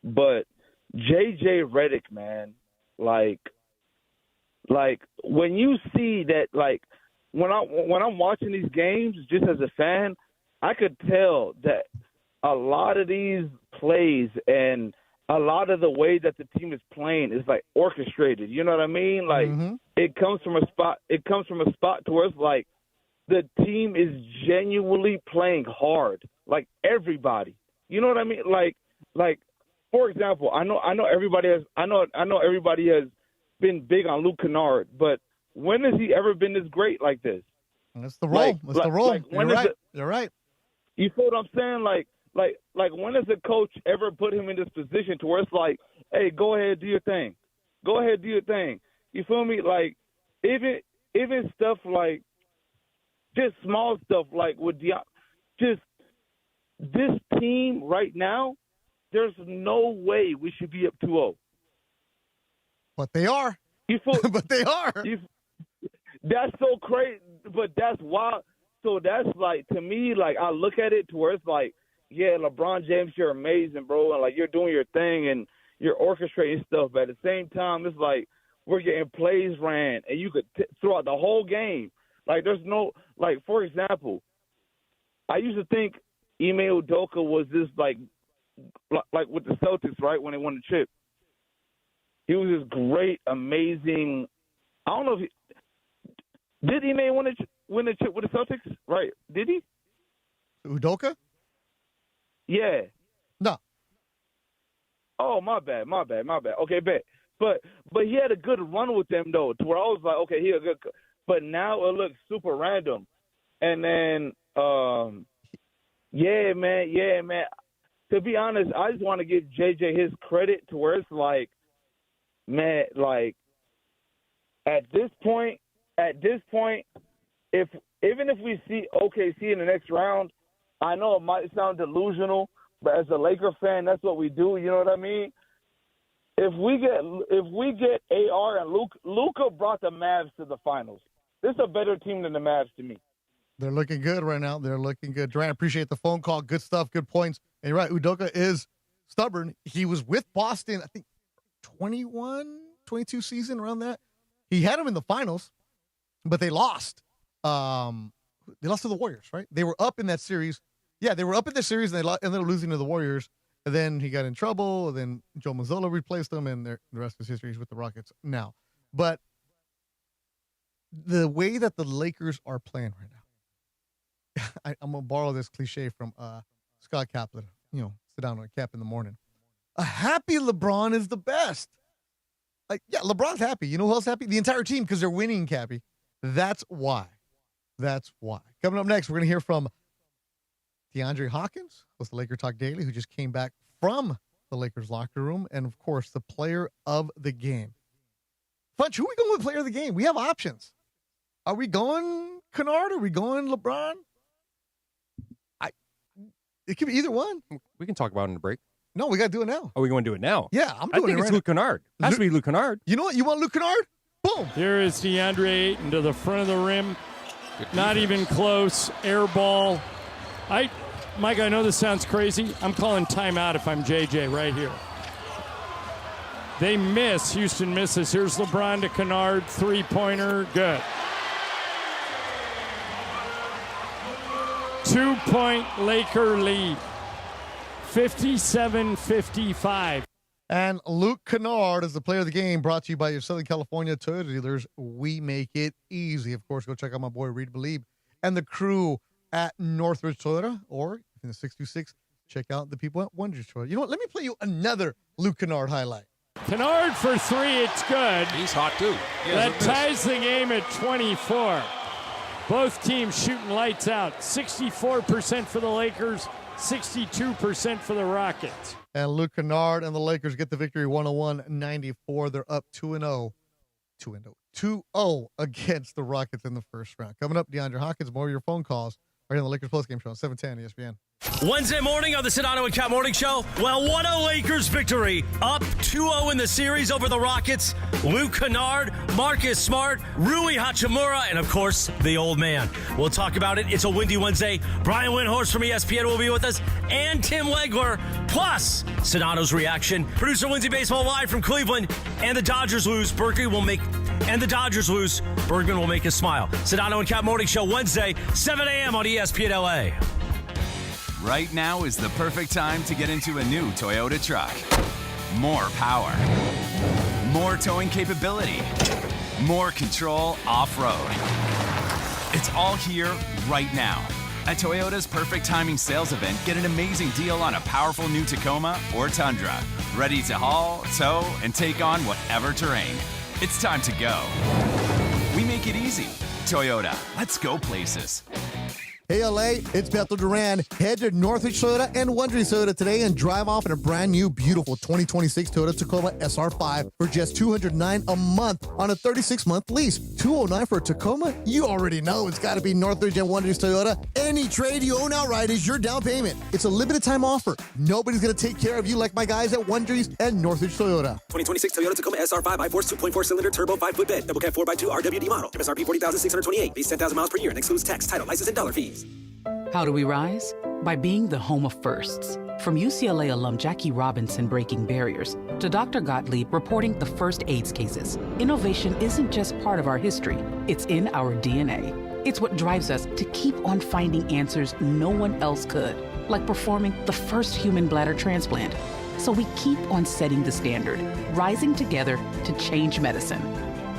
But JJ Redick, man, when you see that, when I'm watching these games, just as a fan, I could tell that a lot of these plays and a lot of the way that the team is playing is orchestrated. You know what I mean? It comes from a spot. It comes from a spot to where it's the team is genuinely playing hard. Everybody. You know what I mean? For example, I know everybody has been big on Luke Kennard, but when has he ever been this great like this? That's the role. That's the role. You're right. You feel what I'm saying? When has a coach ever put him in this position to where it's hey, go ahead, do your thing. Go ahead, do your thing. You feel me? Even stuff just small stuff with just this team right now, there's no way we should be up 2-0. But they are. But they are. That's so crazy, but that's wild. So that's to me, I look at it to where it's yeah, LeBron James, you're amazing, bro, and you're doing your thing and you're orchestrating stuff. But at the same time, it's we're getting plays ran, and you could throughout the whole game. Like, there's no, like, for example, I used to think Ime Udoka was this, like with the Celtics, right, when they won the chip. He was this great, amazing, I don't know if did Ime win the chip with the Celtics, right? Did he? Udoka? Yeah. No. Oh, my bad. Okay, bet. But he had a good run with them, though, to where I was like, okay, he a good. But now it looks super random. And then, yeah, man. To be honest, I just want to give JJ his credit to where it's like, man, like, at this point, even if we see OKC in the next round, I know it might sound delusional, but as a Laker fan, that's what we do. You know what I mean? If we get AR and Luka brought the Mavs to the finals. This is a better team than the Mavs to me. They're looking good right now. They're looking good. Durant, appreciate the phone call. Good stuff. Good points. And you're right. Udoka is stubborn. He was with Boston, I think, 21, 22 season, around that. He had him in the finals, but they lost. They lost to the Warriors, right? They were up in that series. Yeah, they were up in the series, and they ended up losing to the Warriors. And then he got in trouble. And then Joe Mazzola replaced him, and the rest is history. He's with the Rockets now. But the way that the Lakers are playing right now, I'm going to borrow this cliche from Scott Kaplan. You know, sit down on a cap in the morning. A happy LeBron is the best. Like, yeah, LeBron's happy. You know who else happy? The entire team, because they're winning, Cappy. That's why. Coming up next, we're going to hear from DeAndre Hawkins, with the Laker Talk Daily, who just came back from the Lakers locker room, and, of course, the player of the game. Funch, who are we going with player of the game? We have options. Are we going Kennard? Are we going LeBron? It could be either one. We can talk about it in the break. No, we got to do it now. Are we going to do it now? Yeah, I'm doing it I think right it's Luke Kennard. Has to be Luke Kennard. You know what? You want Luke Kennard? Boom. Here is DeAndre Ayton to the front of the rim. Not even close. Air ball. Mike, I know this sounds crazy. I'm calling timeout if I'm JJ right here. They miss. Houston misses. Here's LeBron to Kennard. Three-pointer. Good. 2-point Laker lead. 57-55. And Luke Kennard is the player of the game, brought to you by your Southern California Toyota dealers. We make it easy. Of course, go check out my boy Reed Believe and the crew at Northridge Toyota, or in the 626, check out the people at Wonders Toyota. You know what? Let me play you another Luke Kennard highlight. Kennard for three. It's good. He's hot, too. That ties the game at 24. Both teams shooting lights out. 64% for the Lakers, 62% for the Rockets. And Luke Kennard and the Lakers get the victory 101-94. They're up 2-0 against the Rockets in the first round. Coming up, DeAndre Hawkins, more of your phone calls right here on the Lakers postgame show on 710 ESPN. Wednesday morning on the Sedano and Cat Morning Show. Well, what a Lakers victory. Up 2-0 in the series over the Rockets. Luke Kennard, Marcus Smart, Rui Hachimura, and, of course, the old man. We'll talk about it. It's a windy Wednesday. Brian Windhorst from ESPN will be with us, and Tim Legler, plus Sedano's reaction. Producer Lindsay Baseball live from Cleveland, and the Dodgers lose. Bergman will make us smile. Sedano and Cat Morning Show Wednesday, 7 a.m. on ESPN LA. Right now is the perfect time to get into a new Toyota truck. More power, more towing capability, more control off-road. It's all here right now. At Toyota's Perfect Timing Sales Event, get an amazing deal on a powerful new Tacoma or Tundra. Ready to haul, tow, and take on whatever terrain. It's time to go. We make it easy. Toyota, let's go places. Hey, LA, it's Bethel Duran. Head to Northridge Toyota and Wondering Toyota today and drive off in a brand new, beautiful 2026 Toyota Tacoma SR5 for just $209 a month on a 36-month lease. $209 for a Tacoma? You already know it's got to be Northridge and Wondering Toyota. Any trade you own outright is your down payment. It's a limited time offer. Nobody's going to take care of you like my guys at Wondering and Northridge Toyota. 2026 Toyota Tacoma SR5 iForce 2.4-cylinder turbo 5-foot bed, double cab 4x2 RWD model. MSRP $40,628. Base 10,000 miles per year and excludes tax, title, license, and dollar fees. How do we rise? By being the home of firsts. From UCLA alum Jackie Robinson breaking barriers to Dr. Gottlieb reporting the first AIDS cases, innovation isn't just part of our history, it's in our DNA. It's what drives us to keep on finding answers no one else could, like performing the first human bladder transplant. So we keep on setting the standard, rising together to change medicine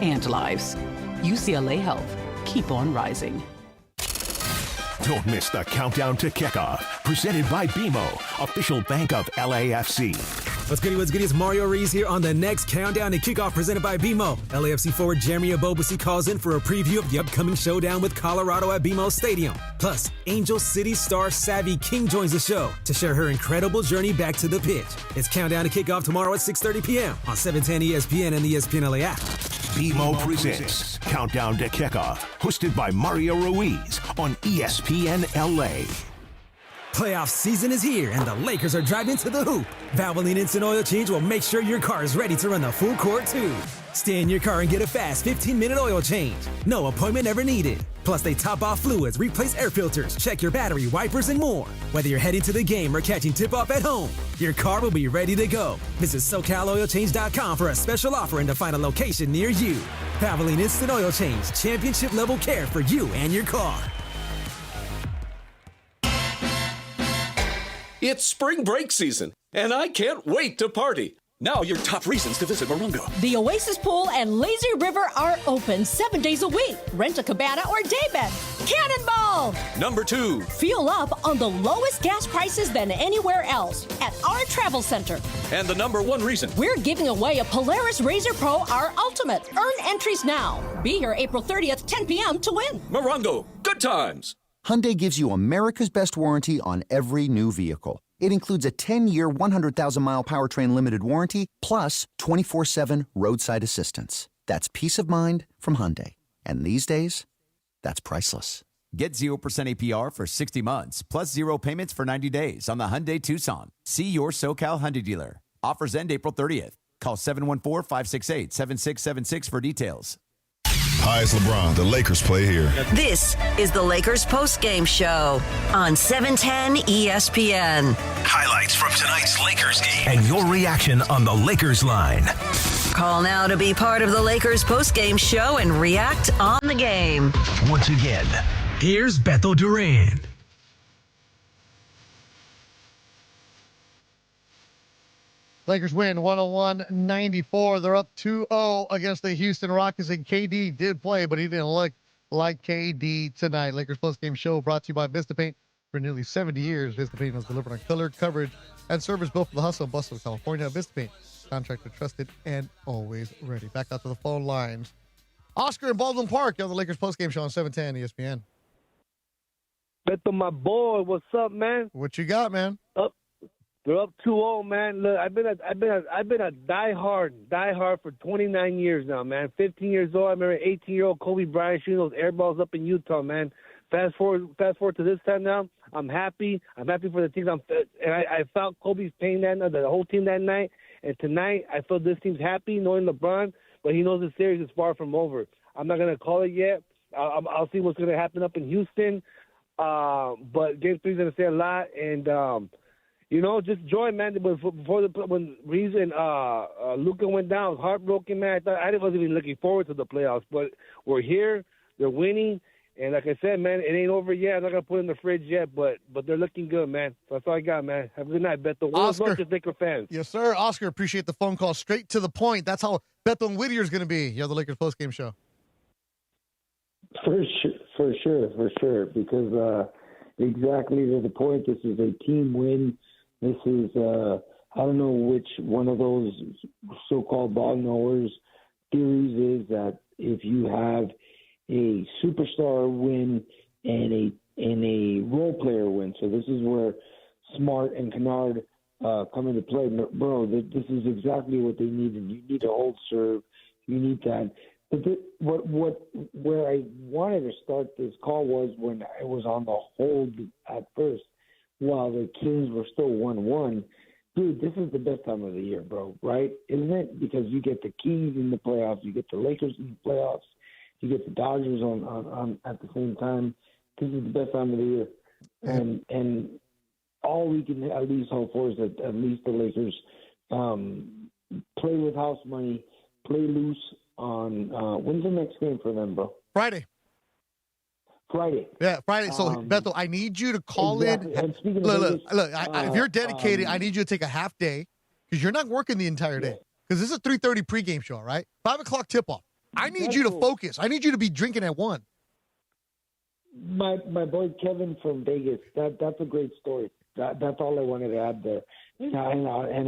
and lives. UCLA Health. Keep on rising. Don't miss the countdown to kickoff. Presented by BMO, official bank of LAFC. What's goody, it's Mario Reese here on the next Countdown to Kickoff presented by BMO. LAFC forward Jeremy Abobasi calls in for a preview of the upcoming showdown with Colorado at BMO Stadium. Plus, Angel City star Savvy King joins the show to share her incredible journey back to the pitch. It's Countdown to Kickoff tomorrow at 6:30 p.m. on 710 ESPN and the ESPN LA app. BMO presents Countdown to Kickoff, hosted by Mario Ruiz on ESPN LA. Playoff season is here, and the Lakers are driving to the hoop. Valvoline Instant Oil Change will make sure your car is ready to run the full court, too. Stay in your car and get a fast 15-minute oil change. No appointment ever needed. Plus, they top off fluids, replace air filters, check your battery, wipers, and more. Whether you're heading to the game or catching tip-off at home, your car will be ready to go. Visit SoCalOilChange.com for a special offer and to find a location near you. Valvoline Instant Oil Change, championship-level care for you and your car. It's spring break season, and I can't wait to party. Now your top reasons to visit Morongo. The Oasis Pool and Lazy River are open 7 days a week. Rent a cabana or daybed. Cannonball! Number 2. Fuel up on the lowest gas prices than anywhere else at our travel center. And the number 1 reason. We're giving away a Polaris Razor Pro R Ultimate. Earn entries now. Be here April 30th, 10 p.m. to win. Morongo, good times. Hyundai gives you America's best warranty on every new vehicle. It includes a 10-year, 100,000-mile powertrain limited warranty, plus 24/7 roadside assistance. That's peace of mind from Hyundai. And these days, that's priceless. Get 0% APR for 60 months, plus 0 payments for 90 days on the Hyundai Tucson. See your SoCal Hyundai dealer. Offers end April 30th. Call 714-568-7676 for details. Hi, it's LeBron. The Lakers play here. This is the Lakers postgame show on 710 ESPN. Highlights from tonight's Lakers game and your reaction on the Lakers line. Call now to be part of the Lakers postgame show and react on the game. Once again, here's Beto Duran. Lakers win 101-94. They're up 2-0 against the Houston Rockets, and KD did play, but he didn't look like KD tonight. Lakers postgame show brought to you by VistaPaint. For nearly 70 years, VistaPaint has delivered on color, coverage, and service built for the hustle and bustle of California. VistaPaint, contractor trusted and always ready. Back out to the phone lines. Oscar in Baldwin Park, you're on the Lakers postgame show on 710 ESPN. Beto, my boy, what's up, man? What you got, man? They're up 2-0, man. Look, I've been a diehard for 29 years now, man. 15 years old. I remember 18-year-old Kobe Bryant shooting those air balls up in Utah, man. Fast forward to this time now. I'm happy. I'm happy for the teams. I felt Kobe's pain the whole team that night. And tonight, I feel this team's happy knowing LeBron, but he knows the series is far from over. I'm not gonna call it yet. I'll see what's gonna happen up in Houston. But Game 3 is gonna say a lot, and just joy, man. When Reeves and Luka went down, I was heartbroken, man. I wasn't even looking forward to the playoffs, but we're here. They're winning, and like I said, man, it ain't over yet. I'm not gonna put it in the fridge yet, but they're looking good, man. That's all I got, man. Have a good night, Beto. Oscar, Laker fans. Yes, sir. Oscar, appreciate the phone call. Straight to the point. That's how Beto and Whittier is gonna be. You're the Lakers postgame show. For sure. Because exactly to the point, this is a team win. This is, I don't know which one of those so-called ball knowers theories is that if you have a superstar win and a role player win. So this is where Smart and Kennard come into play. Bro, this is exactly what they needed. You need to hold serve. You need that. But where I wanted to start this call was when I was on the hold at first. While the Kings were still 1-1, dude, this is the best time of the year, bro, right? Isn't it? Because you get the Kings in the playoffs, you get the Lakers in the playoffs, you get the Dodgers on at the same time. This is the best time of the year. And all we can at least hope for is that at least the Lakers play with house money, play loose on when's the next game for them, bro? Friday. Friday. Yeah, Friday. So, Beto, I need you to call exactly. in. And speaking of Look, Vegas, if you're dedicated, I need you to take a half day because you're not working the entire day. Because this is a 3:30 pregame show, right? 5 o'clock tip-off. I need you to focus. I need you to be drinking at 1. My boy Kevin from Vegas. That's a great story. That's all I wanted to add there. And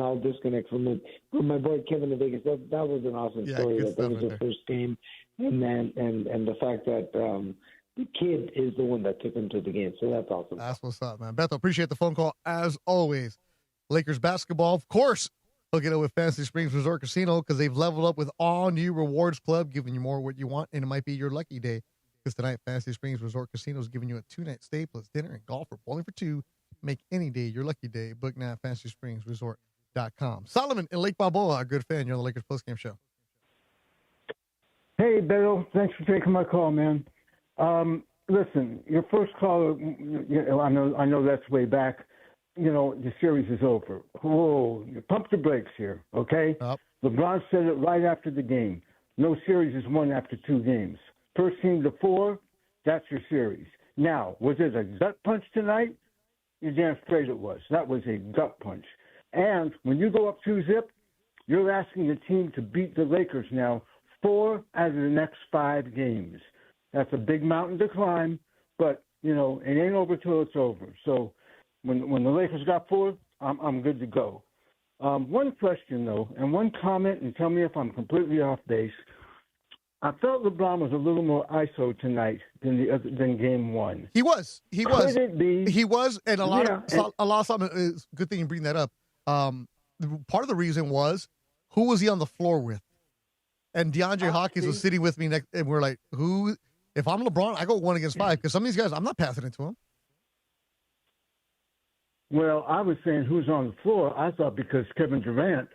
I'll disconnect from it. But my boy Kevin in Vegas. That was an awesome story. That was his first game, and the fact that the kid is the one that took him to the game. So that's awesome. That's what's up, man. Beto, appreciate the phone call as always. Lakers basketball, of course. Look at it with Fantasy Springs Resort Casino because they've leveled up with all new rewards club, giving you more what you want, and it might be your lucky day. Because tonight, Fantasy Springs Resort Casino is giving you a 2-night stay plus dinner and golf or bowling for 2. Make any day your lucky day. Book now at FantasySpringsResort.com. Solomon in Lake Balboa, our good fan. You're on the Lakers postgame show. Hey, Beto. Thanks for taking my call, man. Listen, your first call, I know that's way back. The series is over. Whoa, pump the brakes here, okay? LeBron said it right after the game. No series is won after 2 games. First team to 4, that's your series. Now, was it a gut punch tonight? You're damn straight it was. That was a gut punch. And when you go up 2-0, you're asking the team to beat the Lakers now 4 out of the next 5 games. That's a big mountain to climb, but, it ain't over till it's over. So when the Lakers got 4, I'm good to go. One question, though, and one comment, and tell me if I'm completely off base. I felt LeBron was a little more ISO tonight than Game 1. He was. Could it be? He was, and a lot of something. It's a good thing you bring that up. Part of the reason was who was he on the floor with, and DeAndre Hawkins was sitting with me next, and we're like, who? If I'm LeBron, I go 1 against 5 because some of these guys, I'm not passing it to him. Well, I was saying who's on the floor. I thought because Kevin Durant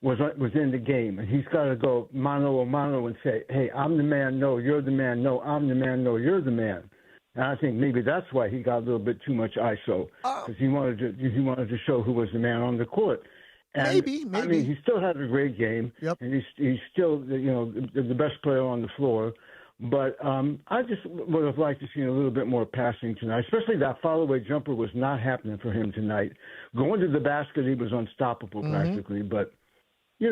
was in the game, and he's got to go mano a mano and say, hey, I'm the man, no, you're the man, no, I'm the man, no, you're the man. And I think maybe that's why he got a little bit too much ISO, because he wanted to show who was the man on the court. And, maybe. I mean, he still had a great game, and he's still the best player on the floor. But I just would have liked to see a little bit more passing tonight, especially that follow-away jumper was not happening for him tonight. Going to the basket, he was unstoppable practically, but. I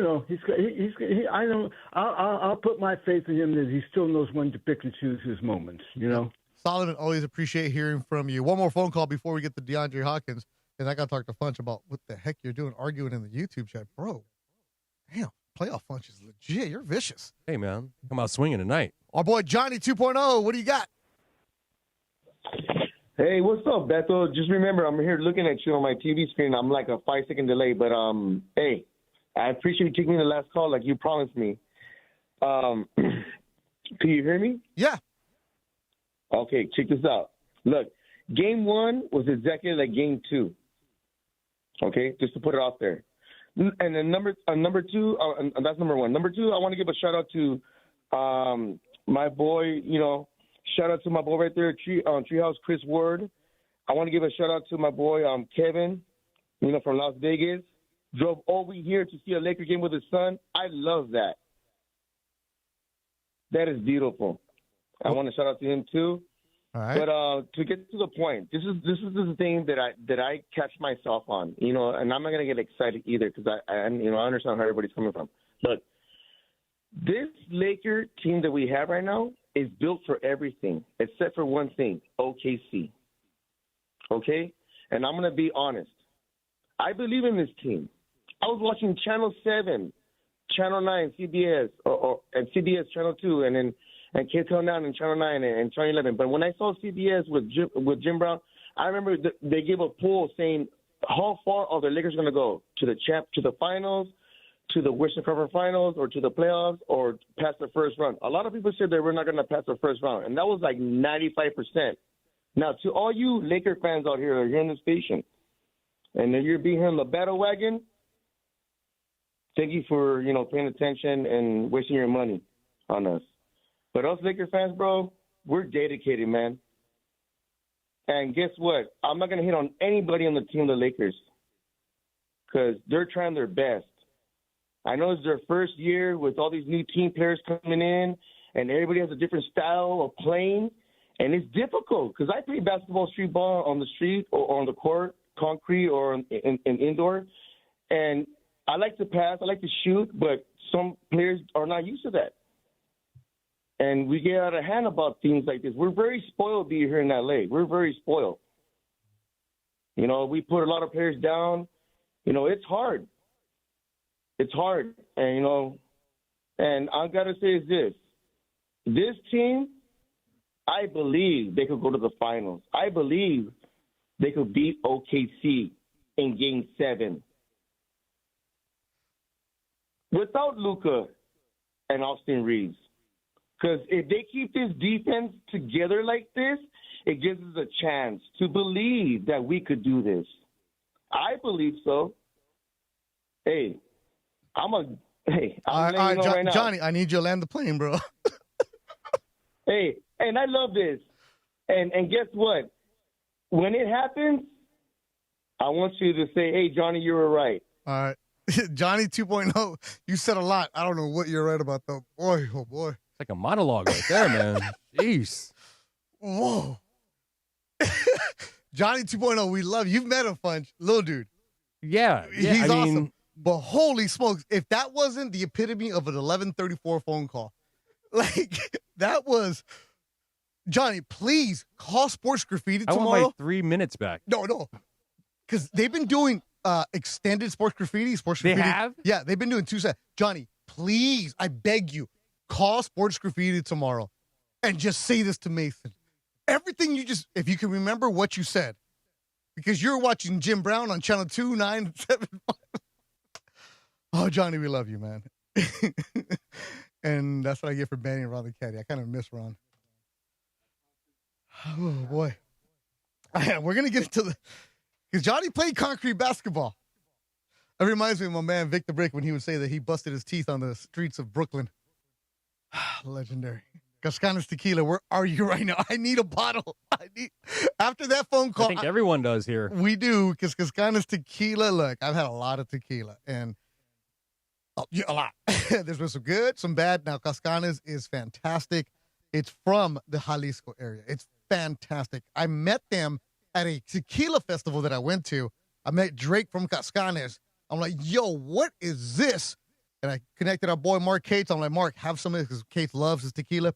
know. I'll put my faith in him that he still knows when to pick and choose his moments. Solomon, always appreciate hearing from you. One more phone call before we get to DeAndre Hawkins, and I got to talk to Funch about what the heck you're doing, arguing in the YouTube chat, bro. Damn, playoff Funch is legit. You're vicious. Hey man, come out swinging tonight. Our boy Johnny 2.0. What do you got? Hey, what's up, Beto? Just remember, I'm here looking at you on my TV screen. I'm like a 5-second delay, but hey. I appreciate you taking the last call like you promised me. Can you hear me? Yeah. Okay, check this out. Look, Game 1 was exactly like Game 2. Okay, just to put it out there. And then number 2, that's number 1. Number 2, I want to give a shout out to my boy. Shout out to my boy right there, Treehouse Chris Ward. I want to give a shout out to my boy Kevin, from Las Vegas. Drove over here to see a Laker game with his son. I love that. That is beautiful. I want to shout out to him too. All right. But to get to the point, this is the thing that I catch myself on. And I'm not gonna get excited either because I understand how everybody's coming from. Look, this Laker team that we have right now is built for everything except for one thing: OKC. Okay, and I'm gonna be honest. I believe in this team. I was watching Channel 7, Channel 9, CBS, and CBS Channel 2, and KTEL 9 and Channel 9 and Channel 11. But when I saw CBS with Jim Brown, I remember they gave a poll saying how far are the Lakers going to go to the finals, to the Western Conference Finals, or to the playoffs, or past the first round. A lot of people said that we're not going to pass the first round, and that was like 95%. Now, to all you Laker fans out here that are here in the station, and then you're being here in the battle wagon, thank you for, paying attention and wasting your money on us. But us Laker fans, bro, we're dedicated, man. And guess what? I'm not going to hit on anybody on the team of the Lakers because they're trying their best. I know it's their first year with all these new team players coming in, and everybody has a different style of playing. And it's difficult because I play basketball, street ball on the street or on the court, concrete or in indoor. And I like to pass, I like to shoot, but some players are not used to that. And we get out of hand about things like this. We're very spoiled being here in L.A. We're very spoiled. You know, we put a lot of players down. You know, it's hard. It's hard. And, you know, and I got to say is this team, I believe they could go to the finals. I believe they could beat OKC in Game 7. Without Luka and Austin Reeves. Because if they keep this defense together like this, it gives us a chance to believe that we could do this. I believe so. Hey, I'm all right, Johnny, I need you to land the plane, bro. Hey, and I love this. And guess what? When it happens, I want you to say, hey, Johnny, you were right. All right. Johnny 2.0, you said a lot. I don't know what you're right about, though. Boy, oh, boy. It's like a monologue right there, man. Jeez. Whoa. Johnny 2.0, we love you. You've met him, Funch. Little dude. Yeah. He's awesome. But holy smokes, if that wasn't the epitome of an 11:34 phone call, like, that was, Johnny, please call Sports Graffiti tomorrow. I want my 3 minutes back. No. Because they've been doing extended Sports Graffiti. They have? Yeah, they've been doing 2 sets. Johnny, please, I beg you, call Sports Graffiti tomorrow and just say this to Mason. Everything if you can remember what you said, because you're watching Jim Brown on Channel 2, 9, 7, 5. Oh, Johnny, we love you, man. And that's what I get for banning Ron the Caddy. I kind of miss Ron. Oh, boy. We're going to get into because Johnny played concrete basketball. That reminds me of my man, Vic the Brick, when he would say that he busted his teeth on the streets of Brooklyn. Legendary. Cascanas Tequila, where are you right now? I need a bottle. After that phone call. I think everyone does here. We do, because Cascanas Tequila, look, I've had a lot of tequila, and a lot. There's been some good, some bad. Now, Cascanas is fantastic. It's from the Jalisco area. It's fantastic. I met them at a tequila festival that I went to. I met Drake from Cascanas. I'm like, yo, what is this? And I connected our boy Mark Cates. I'm like, Mark, have some of this, because Cates loves his tequila.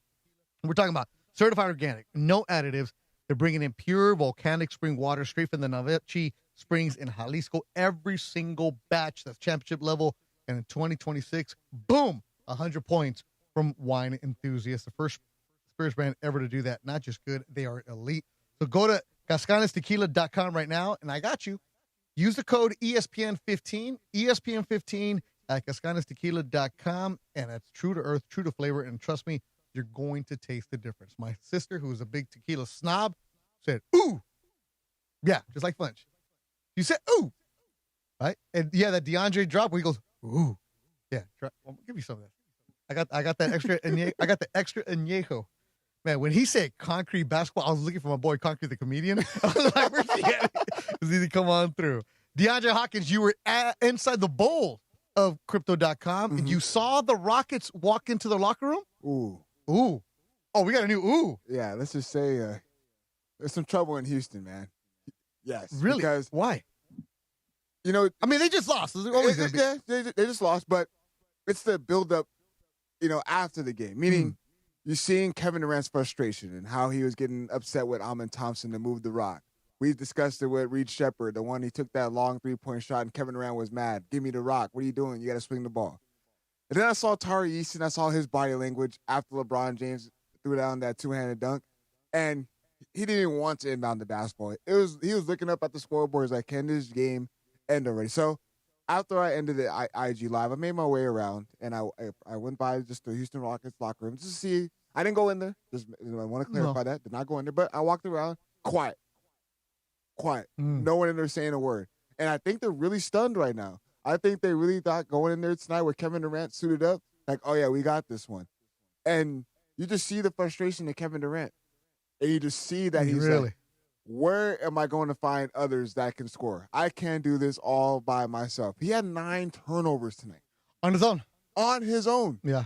And we're talking about certified organic, no additives. They're bringing in pure volcanic spring water straight from the Navechi Springs in Jalisco. Every single batch that's championship level. And in 2026, boom, 100 points from Wine Enthusiast. The first spirits brand ever to do that. Not just good, they are elite. So go to CascanasTequila.com right now, and I got you. Use the code ESPN15, ESPN15 at CascanasTequila.com, and that's true to earth, true to flavor, and trust me, you're going to taste the difference. My sister, who is a big tequila snob, said, ooh. Yeah, just like Funch. You said, ooh. Right? And yeah, that DeAndre drop where he goes, ooh. Yeah, I'll give you some of that. I got that extra, I got the extra añejo. Man, when he said concrete basketball, I was looking for my boy Concrete the Comedian. I was like, where's he at? Does he come on through? DeAndre Hawkins, you were inside the bowl of Crypto.com, and you saw the Rockets walk into the locker room? Ooh. Ooh. Oh, we got a new ooh. Yeah, let's just say there's some trouble in Houston, man. Yes. Really? Because, why? You know, I mean, they just lost. Yeah, they just lost, but it's the build-up, after the game. Meaning, you're seeing Kevin Durant's frustration and how he was getting upset with Amin Thompson to move the rock. We discussed it with Reed Shepard, the one he took that long three-point shot, and Kevin Durant was mad. Give me the rock. What are you doing? You got to swing the ball. And then I saw Tari Easton. I saw his body language after LeBron James threw down that two-handed dunk, and he didn't even want to inbound the basketball. He was looking up at the scoreboard. He's like, can this game end already? So after I ended the IG Live, I made my way around, and I went by just the Houston Rockets locker room just to see. I didn't go in there. Just I want to clarify that. Did not go in there, but I walked around quiet. No one in there saying a word. And I think they're really stunned right now. I think they really thought going in there tonight with Kevin Durant suited up, like, oh, yeah, we got this one. And you just see the frustration of Kevin Durant. And you just see that he's like, where am I going to find others that can score? I can't do this all by myself. He had 9 turnovers tonight. On his own. On his own. Yeah.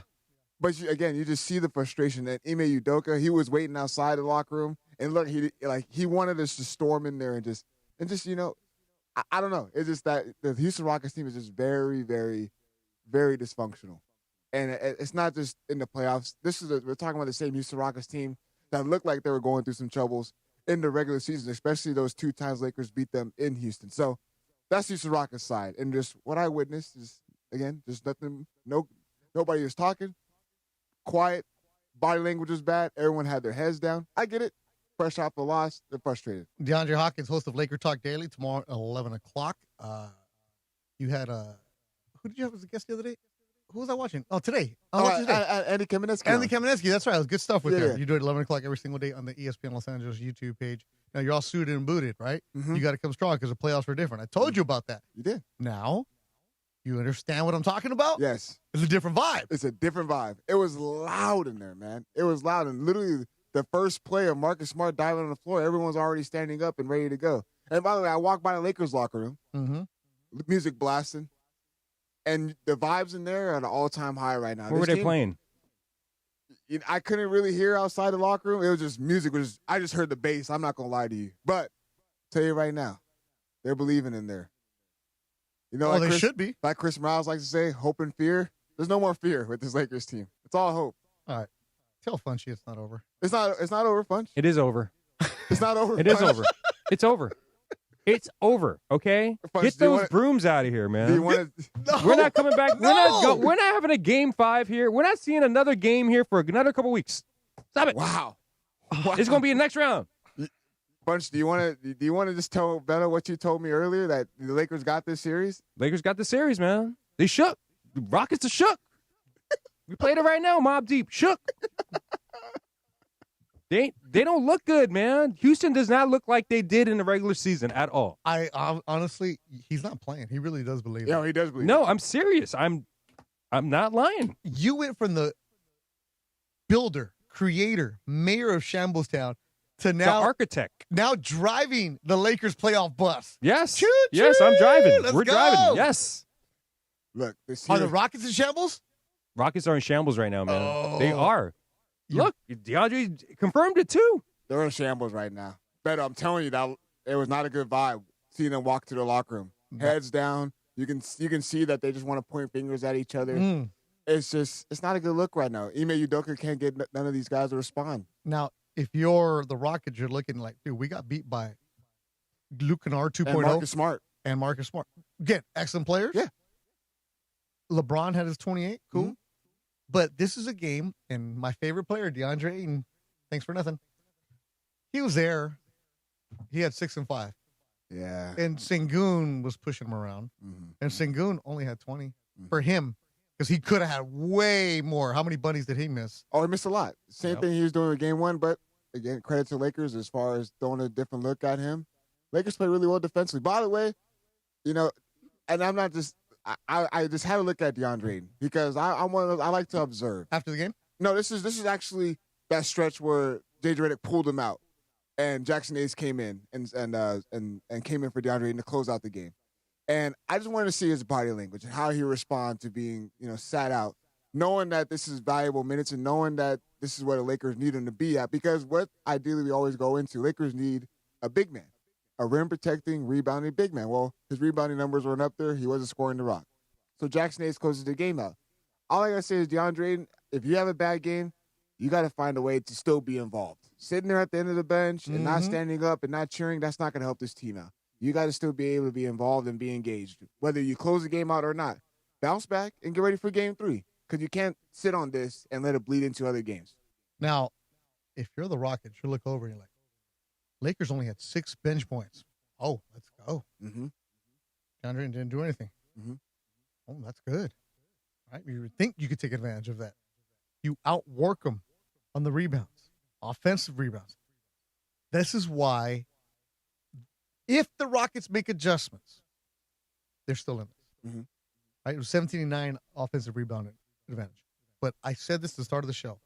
But you just see the frustration. And Ime Udoka, he was waiting outside the locker room, and look, he wanted us to storm in there and just I don't know. It's just that the Houston Rockets team is just very, very, very dysfunctional, and it's not just in the playoffs. We're talking about the same Houston Rockets team that looked like they were going through some troubles in the regular season, especially those 2 times Lakers beat them in Houston. So that's Houston Rockets side, and just what I witnessed is just nothing. Nobody was talking. Quiet, body language was bad. Everyone had their heads down. I get it. Fresh off the loss, they're frustrated. DeAndre Hawkins, host of Laker Talk Daily, tomorrow at 11 o'clock. You had who did you have as a guest the other day? Who was I watching? Oh, today. Andy Kamenetsky. Andy Kamenetsky, that's right. It was good stuff with Yeah, him. yeah. You do it at 11 o'clock every single day on the ESPN Los Angeles YouTube page. Now, you're all suited and booted, right? Mm-hmm. You got to come strong because the playoffs were different. I told you about that. You did. Now, you understand what I'm talking about? Yes. It's a different vibe. It's a different vibe. It was loud in there, man. It was loud. And literally the first play of Marcus Smart diving on the floor, everyone's already standing up and ready to go. And by the way, I walked by the Lakers locker room, music blasting, and the vibes in there are at an all-time high right now. Where were they playing? I couldn't really hear outside the locker room. It was just music. I just heard the bass. I'm not going to lie to you. But tell you right now, they're believing in there. You know, they should be. Like Chris Morales likes to say, hope and fear. There's no more fear with this Lakers team. It's all hope. All right. Tell Funchy it's not over. It's not over, Funch. It is over. It's not over. It is over. It's over. It's over. Okay, Funch, get those brooms out of here, man. Do you want to? We're not coming back. We're not having a game 5 here. We're not seeing another game here for another couple weeks. Stop it. Wow. It's going to be the next round. Bunch, do you want to just tell Bella what you told me earlier, that the Lakers got this series? Lakers got the series, man. They shook. The Rockets are shook. We played it right now, Mob Deep. Shook. They don't look good, man. Houston does not look like they did in the regular season at all. I honestly, he's not playing. He really does believe it. Yeah, he does believe it. No, I'm serious. I'm not lying. You went from the builder, creator, mayor of Shambletown to now the architect. Now driving the Lakers playoff bus. Yes. Choo-choo! Yes, I'm driving. Let's We're go. driving. Yes. Look, Are the Rockets in shambles? Rockets are in shambles right now, man. Oh. They are. Look, DeAndre confirmed it too. They're in shambles right now. Better, I'm telling you, that it was not a good vibe seeing them walk to the locker room, heads down. You can see that they just want to point fingers at each other. It's not a good look right now. Ime Udoka can't get none of these guys to respond. Now, if you're the Rockets, you're looking like, dude, we got beat by Luke Kennard 2.0. And Marcus Smart. And Marcus Smart. Again, excellent players. Yeah. LeBron had his 28. Cool. But this is a game, and my favorite player, DeAndre Ayton, thanks for nothing. He was there. He had 6 and 5. Yeah. And Sengun was pushing him around. And Sengun only had 20 for him, because he could have had way more. How many bunnies did he miss? Oh, he missed a lot. Same thing he was doing in game 1, but again, credit to Lakers as far as throwing a different look at him. Lakers play really well defensively. By the way, and I'm not just I just had to look at DeAndre Ayton because I like to observe. After the game? No, this is actually that stretch where J.J. Redick pulled him out, and Jackson Hayes came in and came in for DeAndre Ayton to close out the game. And I just wanted to see his body language and how he respond to being sat out, knowing that this is valuable minutes and knowing that this is where the Lakers need him to be at. Because what ideally we always go into, Lakers need a big man. A rim-protecting, rebounding big man. Well, his rebounding numbers weren't up there. He wasn't scoring the rock. So Jackson Hayes closes the game out. All I got to say is, DeAndre Ayton, if you have a bad game, you got to find a way to still be involved. Sitting there at the end of the bench and not standing up and not cheering, that's not going to help this team out. You got to still be able to be involved and be engaged, whether you close the game out or not. Bounce back and get ready for game 3, because you can't sit on this and let it bleed into other games. Now, if you're the Rockets, you look over and you're like, Lakers only had 6 bench points. Oh, let's go. DeAndre didn't do anything. Oh, that's good. Right? You would think you could take advantage of that. You outwork them on the rebounds, offensive rebounds. This is why, if the Rockets make adjustments, they're still in this. Right? It was 17-9 offensive rebound advantage. But I said this at the start of the show.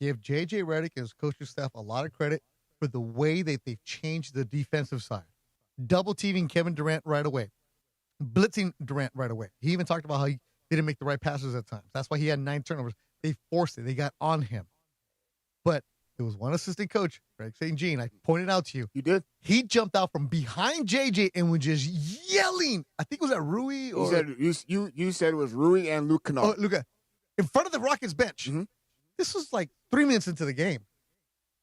Give J.J. Redick and his coaching staff a lot of credit for the way that they've changed the defensive side. Double-teaming Kevin Durant right away. Blitzing Durant right away. He even talked about how he didn't make the right passes at times. That's why he had 9 turnovers. They forced it. They got on him. But there was one assistant coach, Greg St. Jean. I pointed out to you. You did? He jumped out from behind JJ and was just yelling. I think it was at Rui or You said it was Rui and Luke Kennard. Oh, Luka, in front of the Rockets bench. Mm-hmm. This was like 3 minutes into the game.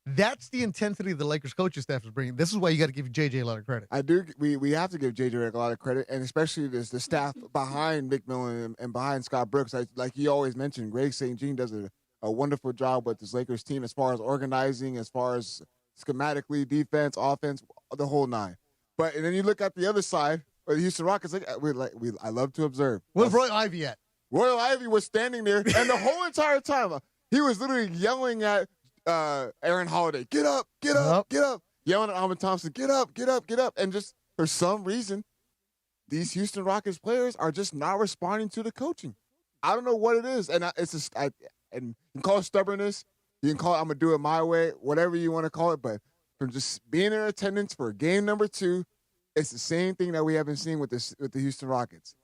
That's the intensity the Lakers coaching staff is bringing. This is why you got to give JJ a lot of credit. I do. We have to give JJ Redick a lot of credit, and especially the staff behind McMillan and behind Scott Brooks. Like you always mentioned, Greg St. Jean does a wonderful job with this Lakers team as far as organizing, as far as schematically, defense, offense, the whole nine. And then you look at the other side, or the Houston Rockets. I love to observe. Where's Roy Ivey at? Roy Ivey was standing there, and the whole entire time he was literally yelling at Aaron Holiday, get up, get up, get up, yelling at Amin Thompson, get up, get up, get up. And just for some reason, these Houston Rockets players are just not responding to the coaching. I don't know what it is. And it's just, and you can call it stubbornness. You can call it, I'm going to do it my way, whatever you want to call it. But from just being in attendance for game number 2, it's the same thing that we have been seeing with the Houston Rockets.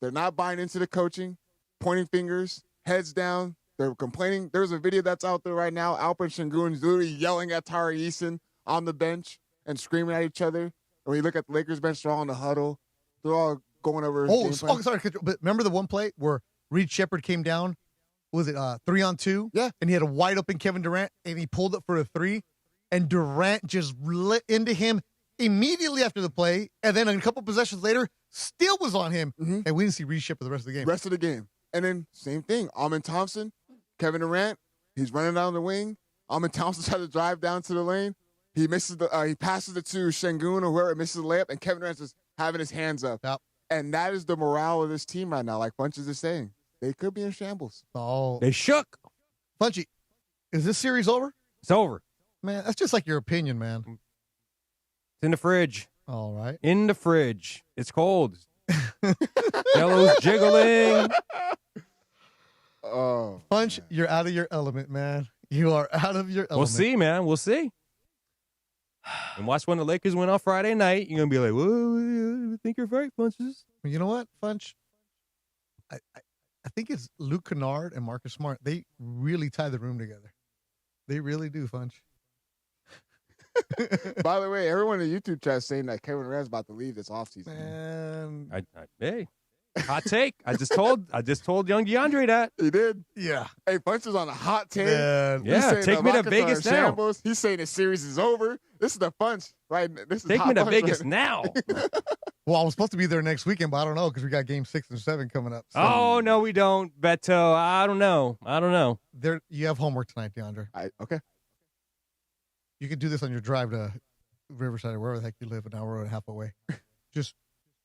They're not buying into the coaching, pointing fingers, heads down. They're complaining. There's a video that's out there right now. Alperen Sengun's literally yelling at Tari Eason on the bench and screaming at each other. And when you look at the Lakers bench, they're all in the huddle. They're all going over. Sorry. But remember the one play where Reed Shepherd came down? Was it 3-on-2? Yeah. And he had a wide open Kevin Durant, and he pulled up for a 3, and Durant just lit into him immediately after the play, and then a couple possessions later, still was on him, and we didn't see Reed Shepherd the rest of the game. And then same thing. Amin Thompson, Kevin Durant, he's running down the wing. Amin Thompson's had to drive down to the lane. He misses he passes it to Sengun or whoever, misses the layup, and Kevin Durant's just having his hands up. Yep. And that is the morale of this team right now. Like Funches is saying, they could be in shambles. Oh, they shook. Funchy, is this series over? It's over. Man, that's just like your opinion, man. It's in the fridge. All right. In the fridge. It's cold. Yellow's jiggling. Oh, Punch, you're out of your element, man. You are out of your element. We'll see, man. We'll see. And watch when the Lakers win on Friday night. You're going to be like, whoa, I think you're right, Funches. You know what, Funch? I think it's Luke Kennard and Marcus Smart. They really tie the room together. They really do, Funch. By the way, everyone in the YouTube chat is saying that Kevin Durant's about to leave this offseason. Man. Hey, hot take. I just told young DeAndre that. He did? Yeah. Hey, Punch is on a hot take. Man. Yeah, take me to Vegas now. He's saying the series is over. This is the Punch, right? This is take me to Vegas now. Well, I was supposed to be there next weekend, but I don't know because we got game 6 and 7 coming up. So. Oh, no, we don't, Beto. I don't know. You have homework tonight, DeAndre. Okay. You could do this on your drive to Riverside or wherever the heck you live, an hour and a half away. Just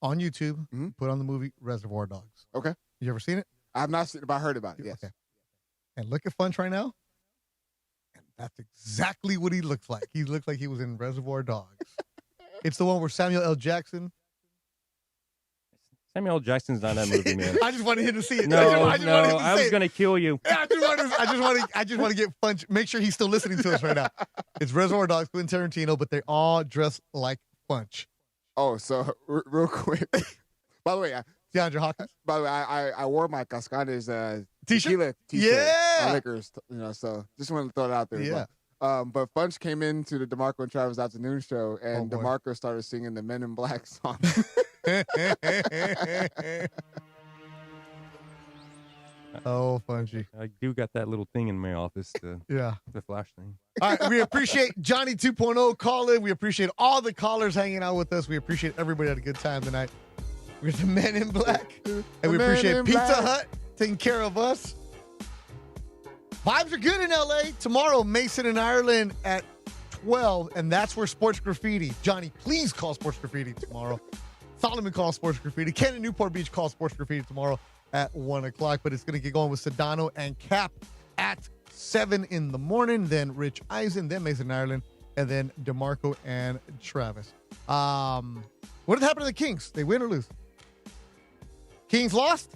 on YouTube, put on the movie Reservoir Dogs. Okay. You ever seen it? I've not seen it, but I heard about it, yes. Okay. And look at Funch right now. And that's exactly what he looks like. He looks like he was in Reservoir Dogs. It's the one where Samuel L. Jackson. Samuel L. Jackson's not in that movie, man. I just wanted him to see it. No, I was going to kill you. I just want to get Funch. Make sure he's still listening to us right now. It's Reservoir Dogs, Quentin Tarantino, but they all dress like Funch. Oh, so real quick. By the way, DeAndre Hawkins. By the way, I wore my Cascanes T-shirt. Yeah, Lakers. So just wanted to throw it out there. Yeah. But Funch came into the DeMarco and Travis afternoon show, and DeMarco started singing the Men in Black song. Oh, Funchy. I do got that little thing in my office. The flash thing. All right, we appreciate Johnny 2.0 calling. We appreciate all the callers hanging out with us. We appreciate everybody had a good time tonight. We're the Men in Black. And we appreciate Pizza Hut taking care of us. Vibes are good in L.A. Tomorrow, Mason and Ireland at 12, and that's where Sports Graffiti. Johnny, please call Sports Graffiti tomorrow. Solomon calls Sports Graffiti. Ken in Newport Beach calls Sports Graffiti tomorrow at 1 o'clock, but it's going to get going with Sedano and Cap at 7 in the morning, then Rich Eisen, then Mason Ireland, and then DeMarco and Travis. What did happen to the Kings? They win or lose? Kings lost?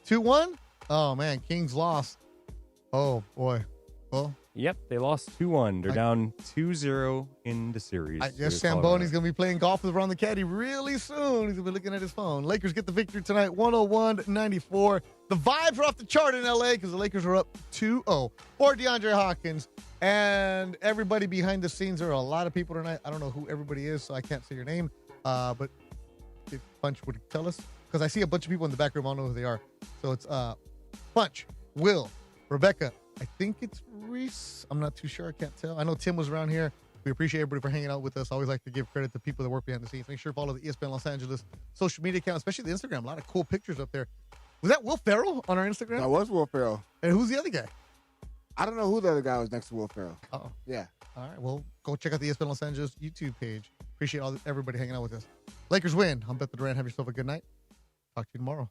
2-1? Oh, man, Kings lost. Oh, boy. Well, yep, they lost 2-1. They're down 2-0 in the series. I guess Samboni's going to be playing golf with Ron the Caddy really soon. He's going to be looking at his phone. Lakers get the victory tonight, 101-94. The vibes are off the chart in L.A. because the Lakers are up 2-0 for DeAndre Hawkins. And everybody behind the scenes, there are a lot of people tonight. I don't know who everybody is, so I can't say your name. But if Punch would tell us, because I see a bunch of people in the back room. I don't know who they are. So it's Punch, Will, Rebecca. I think it's Reese. I'm not too sure. I can't tell. I know Tim was around here. We appreciate everybody for hanging out with us. I always like to give credit to people that work behind the scenes. Make sure to follow the ESPN Los Angeles social media account, especially the Instagram. A lot of cool pictures up there. Was that Will Ferrell on our Instagram? That was Will Ferrell. And who's the other guy? I don't know who the other guy was next to Will Ferrell. Uh-oh. Yeah. All right. Well, go check out the ESPN Los Angeles YouTube page. Appreciate everybody hanging out with us. Lakers win. I'm Beth Durant. Have yourself a good night. Talk to you tomorrow.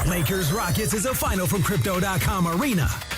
Lakers Rockets is a final from Crypto.com Arena.